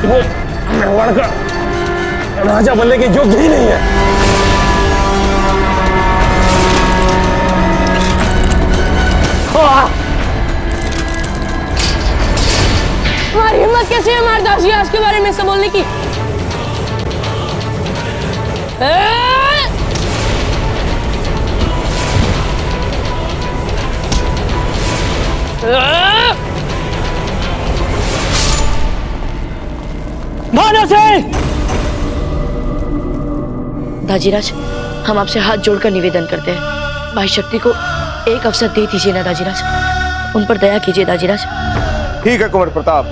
वो मेवाड़ का राजा बनने के योग्य ही नहीं है। तुम्हारी हिम्मत कैसे है हमारे दाजीराज के बारे में सब बोलने की? दाजीराज, हम आपसे हाथ जोड़कर निवेदन करते हैं, भाई शक्ति को एक अवसर दे दीजिए ना दाजीराज, उन पर दया कीजिए दाजीराज। ठीक है कुंवर प्रताप,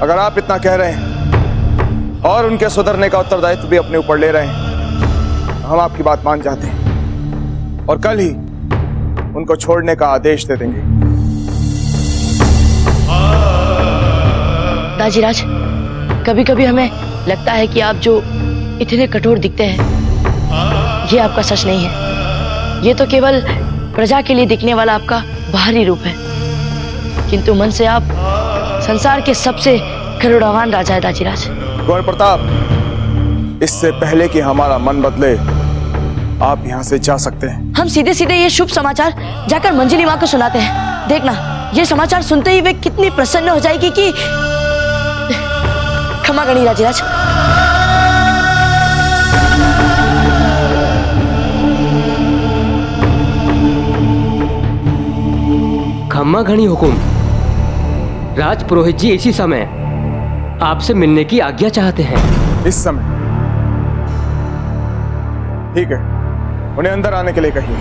अगर आप इतना कह रहे हैं और उनके सुधरने का उत्तरदायित्व भी अपने ऊपर ले रहे हैं, हम आपकी बात मान जाते हैं और कल ही उनको छोड़ने का आदेश दे देंगे। दाजीराज, कभी कभी हमें लगता है कि आप जो इतने कठोर दिखते हैं ये आपका सच नहीं है। ये तो केवल प्रजा के लिए दिखने वाला आपका बाहरी रूप है, किंतु मन से आप संसार के सबसे करुणावान राजा है दाजीराज। कुंवर प्रताप, इससे पहले कि हमारा मन बदले आप यहाँ से जा सकते हैं। हम सीधे सीधे ये शुभ समाचार जाकर मंजिली माँ को सुनाते हैं। देखना, ये समाचार सुनते ही वे कितनी प्रसन्न हो जाएगी कि क्षमा करिए राजीराज। खम्मा घनी हुकुम। राज पुरोहित जी इसी समय आपसे मिलने की आज्ञा चाहते हैं। इस समय? ठीक है, उन्हें अंदर आने के लिए कहिए।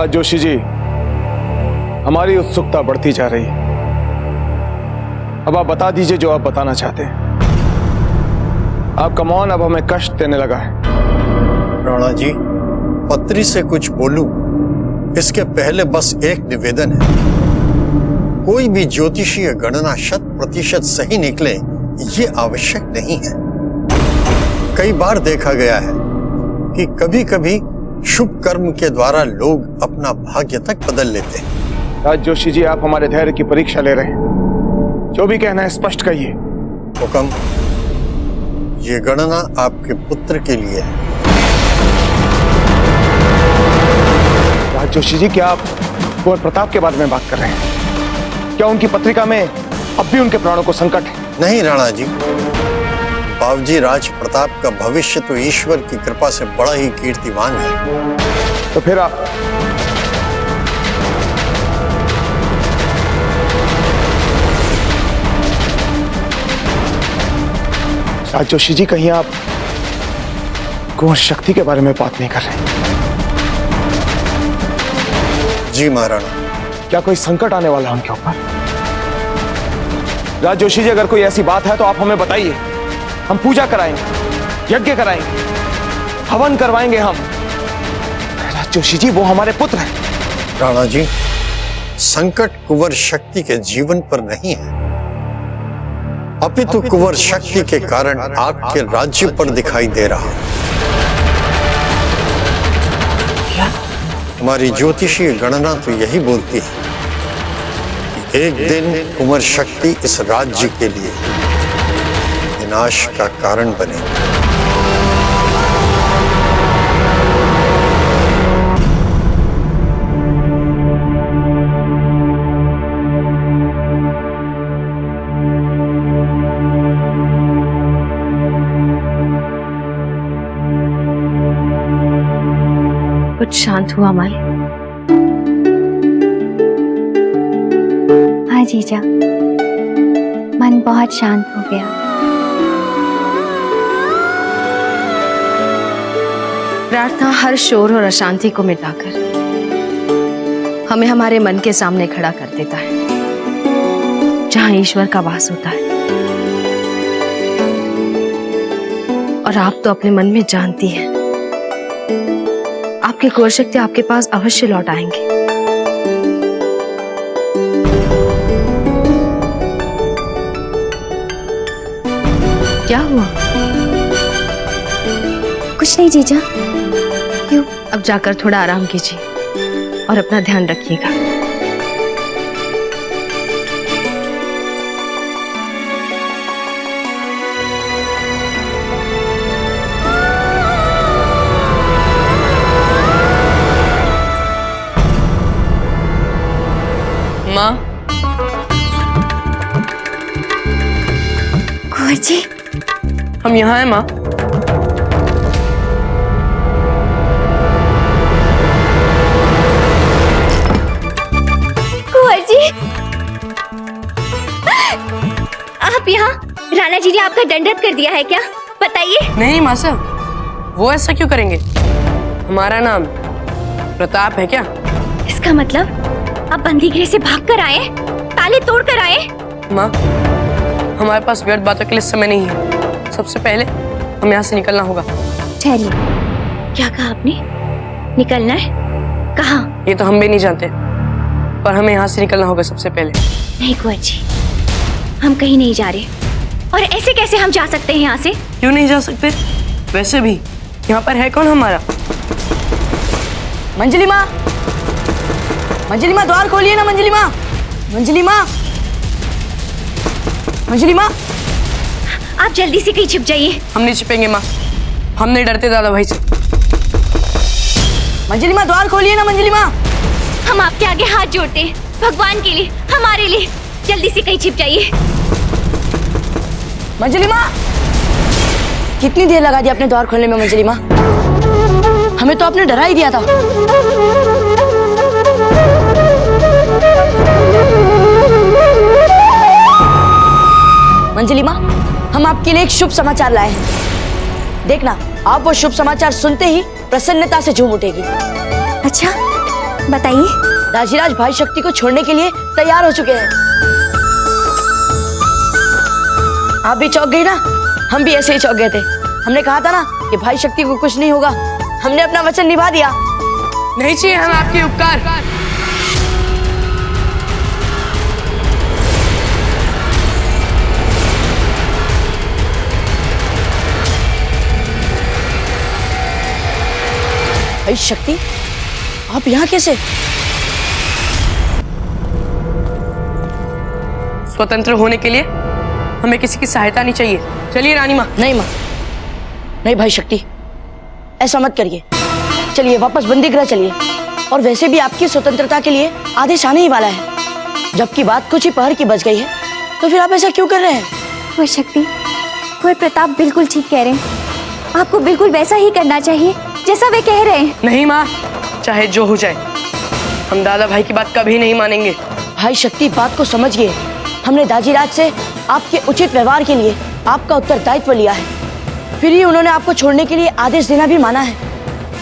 जोशी जी, हमारी उत्सुकता बढ़ती जा रही है। अब आप बता दीजिए जो आप बताना चाहते हैं। आपका मौन अब हमें कष्ट देने लगा है। राणा जी, पत्री से कुछ बोलूं इसके पहले बस एक निवेदन है। कोई भी ज्योतिषीय गणना 100% सही निकले ये आवश्यक नहीं है। कई बार देखा गया है कि कभी कभी शुभ कर्म के द्वारा लोग अपना भाग्य तक बदल लेते हैं। राज जोशी जी, आप हमारे धैर्य की परीक्षा ले रहे हैं। जो भी कहना है स्पष्ट कहिए। हुक्म, ये गणना आपके पुत्र के लिए है। राज जोशी जी, क्या आप कुंवर प्रताप के बारे में बात कर रहे हैं? क्या उनकी पत्रिका में अब भी उनके प्राणों को संकट है? नहीं राणा जी, बाबूजी राज प्रताप का भविष्य तो ईश्वर की कृपा से बड़ा ही कीर्तिमान है। तो फिर आप राज जोशी जी, कहीं आप कुंवर शक्ति के बारे में बात नहीं कर रहे? जी महाराणा। क्या कोई संकट आने वाला है उनके ऊपर? राज जोशी जी, अगर कोई ऐसी बात है तो आप हमें बताइए। हम पूजा कराएंगे, यज्ञ कराएंगे, हवन करवाएंगे। हम राज जोशी जी, वो हमारे पुत्र हैं। राणा जी, संकट कुंवर शक्ति के जीवन पर नहीं है, अपितु कुंवर शक्ति के कारण आपके राज्य पर दिखाई दे रहा है। हमारी ज्योतिषीय गणना तो यही बोलती है कि एक दिन कुंवर शक्ति इस राज्य के लिए विनाश का कारण बने। कुछ शांत हुआ माई? हाँ जीजा, मन बहुत शांत हो गया। प्रार्थना हर शोर और अशांति को मिटाकर हमें हमारे मन के सामने खड़ा कर देता है, जहां ईश्वर का वास होता है। और आप तो अपने मन में जानती हैं, आपकी कुंवर शक्ति आपके पास अवश्य लौट आएंगे। क्या हुआ? कुछ नहीं जीजा। क्यों? अब जाकर थोड़ा आराम कीजिए और अपना ध्यान रखिएगा। माँ। कुंवर जी, हम यहाँ हैं माँ। राणा जी ने आपका दंडवत कर दिया है क्या? बताइए। नहीं माँ साहब, वो ऐसा क्यों करेंगे? हमारा नाम प्रताप है क्या? इसका मतलब आप बंदी गृह से भाग कर आए, ताले तोड़ कर आए? माँ, हमारे पास व्यर्थ बातों के लिए समय नहीं है। सबसे पहले हमें यहाँ से निकलना होगा। ठहरिए, क्या कहा आपने? निकलना है? कहाँ? ये तो हम भी नहीं जानते, पर हमें यहाँ से निकलना होगा सबसे पहले। नहीं कुंवर जी, हम कहीं नहीं जा रहे। और ऐसे कैसे हम जा सकते हैं यहाँ से? क्यों नहीं जा सकते? वैसे भी यहाँ पर है कौन हमारा? मंजली माँ, मंजली माँ द्वार खोलिए ना। मंजली माँ, मंजली माँ, मंजली माँ, आप जल्दी से कहीं छिप जाइए। हम नहीं छिपेंगे माँ, हम नहीं डरते दादा भाई से। मंजली माँ द्वार खोलिए ना। मंजली माँ, हम आपके आगे हाथ जोड़ते हैं, भगवान के लिए, हमारे लिए, जल्दी से कहीं छिप जाइए। मंजली माँ, कितनी देर लगा दी आपने द्वार खोलने में? मंजली माँ, हमें तो आपने डरा ही दिया था। मंजली माँ, हम आपके लिए एक शुभ समाचार लाए हैं। देखना, आप वो शुभ समाचार सुनते ही प्रसन्नता से झूम उठेगी। अच्छा, बताइए। दाजीराज भाई शक्ति को छोड़ने के लिए तैयार हो चुके हैं। आप भी चौंक गई ना? हम भी ऐसे ही चौंक गए थे। हमने कहा था ना कि भाई शक्ति को कुछ नहीं होगा। हमने अपना वचन निभा दिया। नहीं चाहिए हमें आपके उपकार। भाई शक्ति, आप यहाँ कैसे? स्वतंत्र होने के लिए हमें किसी की सहायता नहीं चाहिए। चलिए रानी माँ। नहीं माँ, नहीं भाई शक्ति, ऐसा मत करिए। चलिए वापस बंदी गृह चलिए। और वैसे भी आपकी स्वतंत्रता के लिए आदेश आने ही वाला है। जबकि बात कुछ ही पहर की बच गई है, तो फिर आप ऐसा क्यों कर रहे हैं? कुंवर शक्ति, कुंवर प्रताप बिल्कुल ठीक कह रहे हैं। आपको बिल्कुल वैसा ही करना चाहिए जैसा वे कह रहे हैं। नहीं माँ, चाहे जो हो जाए, हम दादा भाई की बात कभी नहीं मानेंगे। भाई शक्ति, बात को समझिए। हमने दाजीराज से आपके उचित व्यवहार के लिए आपका उत्तरदायित्व लिया है, फिर ही उन्होंने आपको छोड़ने के लिए आदेश देना भी माना है।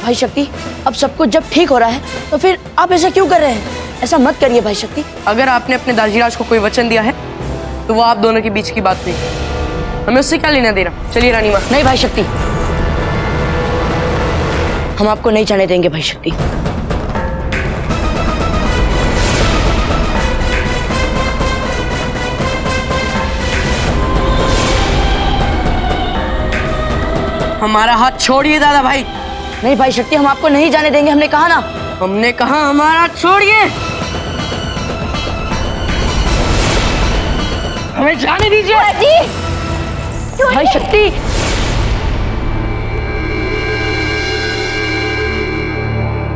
भाई शक्ति, अब सब कुछ जब ठीक हो रहा है, तो फिर आप ऐसा क्यों कर रहे हैं? ऐसा मत करिए भाई शक्ति। अगर आपने अपने दाजीराज को कोई वचन दिया है, तो वो आप दोनों के बीच की बात नहीं, हमें उससे क्या लेना देना। चलिए रानी माँ। नहीं भाई शक्ति, हम आपको नहीं जाने देंगे भाई शक्ति। हमारा हाथ छोड़िए दादा भाई। नहीं भाई शक्ति, हम आपको नहीं जाने देंगे। हमने कहा ना। हमने कहा हमारा हाथ छोड़िए। हमें जाने दीजिए। भाई शक्ति,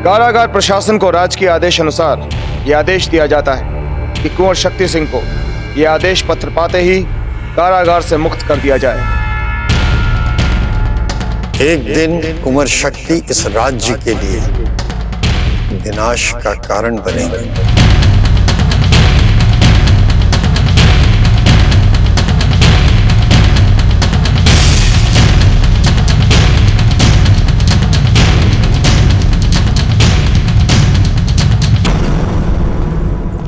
कारागार प्रशासन को राज के आदेश अनुसार यह आदेश दिया जाता है कि कुंवर शक्ति सिंह को यह आदेश पत्र पाते ही कारागार से मुक्त कर दिया जाए। एक दिन कुंवर शक्ति इस राज्य के लिए विनाश का कारण बनेगी।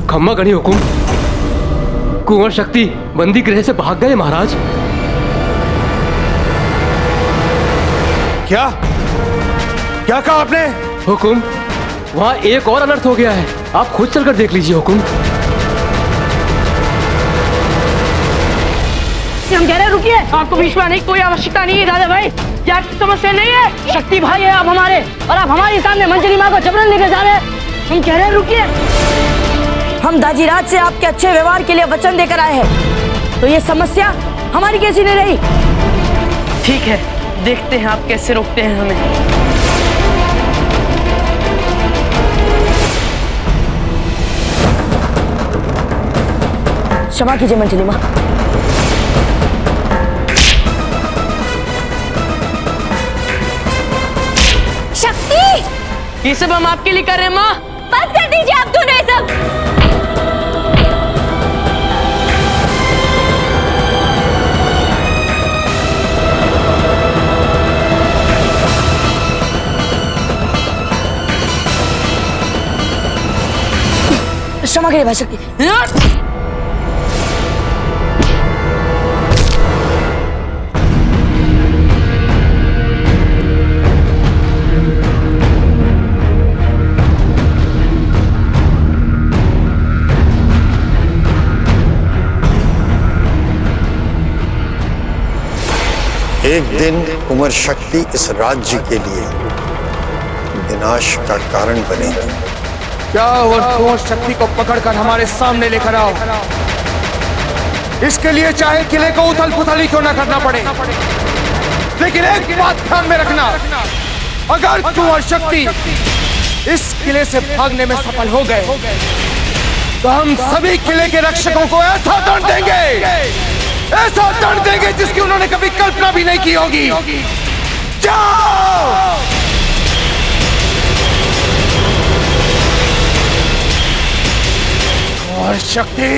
खम्मा गणी हुकुम, कुंवर शक्ति बंदी गृह से भाग गए महाराज। क्या क्या कहा आपने? हुकुम, वहाँ एक और अनर्थ हो गया है। आप खुद चलकर देख लीजिए हुकुम। हम कह रहे हैं रुकिए। आपको बीच में आने की कोई आवश्यकता नहीं है दादा भाई। क्या आपकी समस्या नहीं है? शक्ति भाई है आप हमारे, और आप हमारे सामने मंजरी माँ को जबरन लेकर जा रहे हैं। हम कह रहे हैं रुकिए। हम दाजीराज से आपके अच्छे व्यवहार के लिए वचन देकर आए हैं, तो ये समस्या हमारी कैसी नहीं रही? ठीक है, देखते हैं आप कैसे रोकते हैं हमें। क्षमा कीजिए मंजली माँ। शक्ति, ये सब हम आपके लिए कर रहे हैं माँ। बंद कर दीजिए आप दोनों ये सब। क्षमा करिए भाई शक्ति। एक दिन कुंवर शक्ति इस राज्य के लिए विनाश का कारण बनेगी। क्या वो कुंवर शक्ति को पकड़कर हमारे सामने लेकर आओ। इसके लिए चाहे किले को उथल पुथल ही क्यों ना करना पड़े, लेकिन एक बात ध्यान में रखना, अगर कुंवर शक्ति इस किले से भागने में सफल हो गए तो हम सभी किले के रक्षकों को ऐसा दंड देंगे, ऐसा दंड देंगे जिसकी उन्होंने कभी कल्पना भी नहीं की होगी। जाओ! कुंवर शक्ति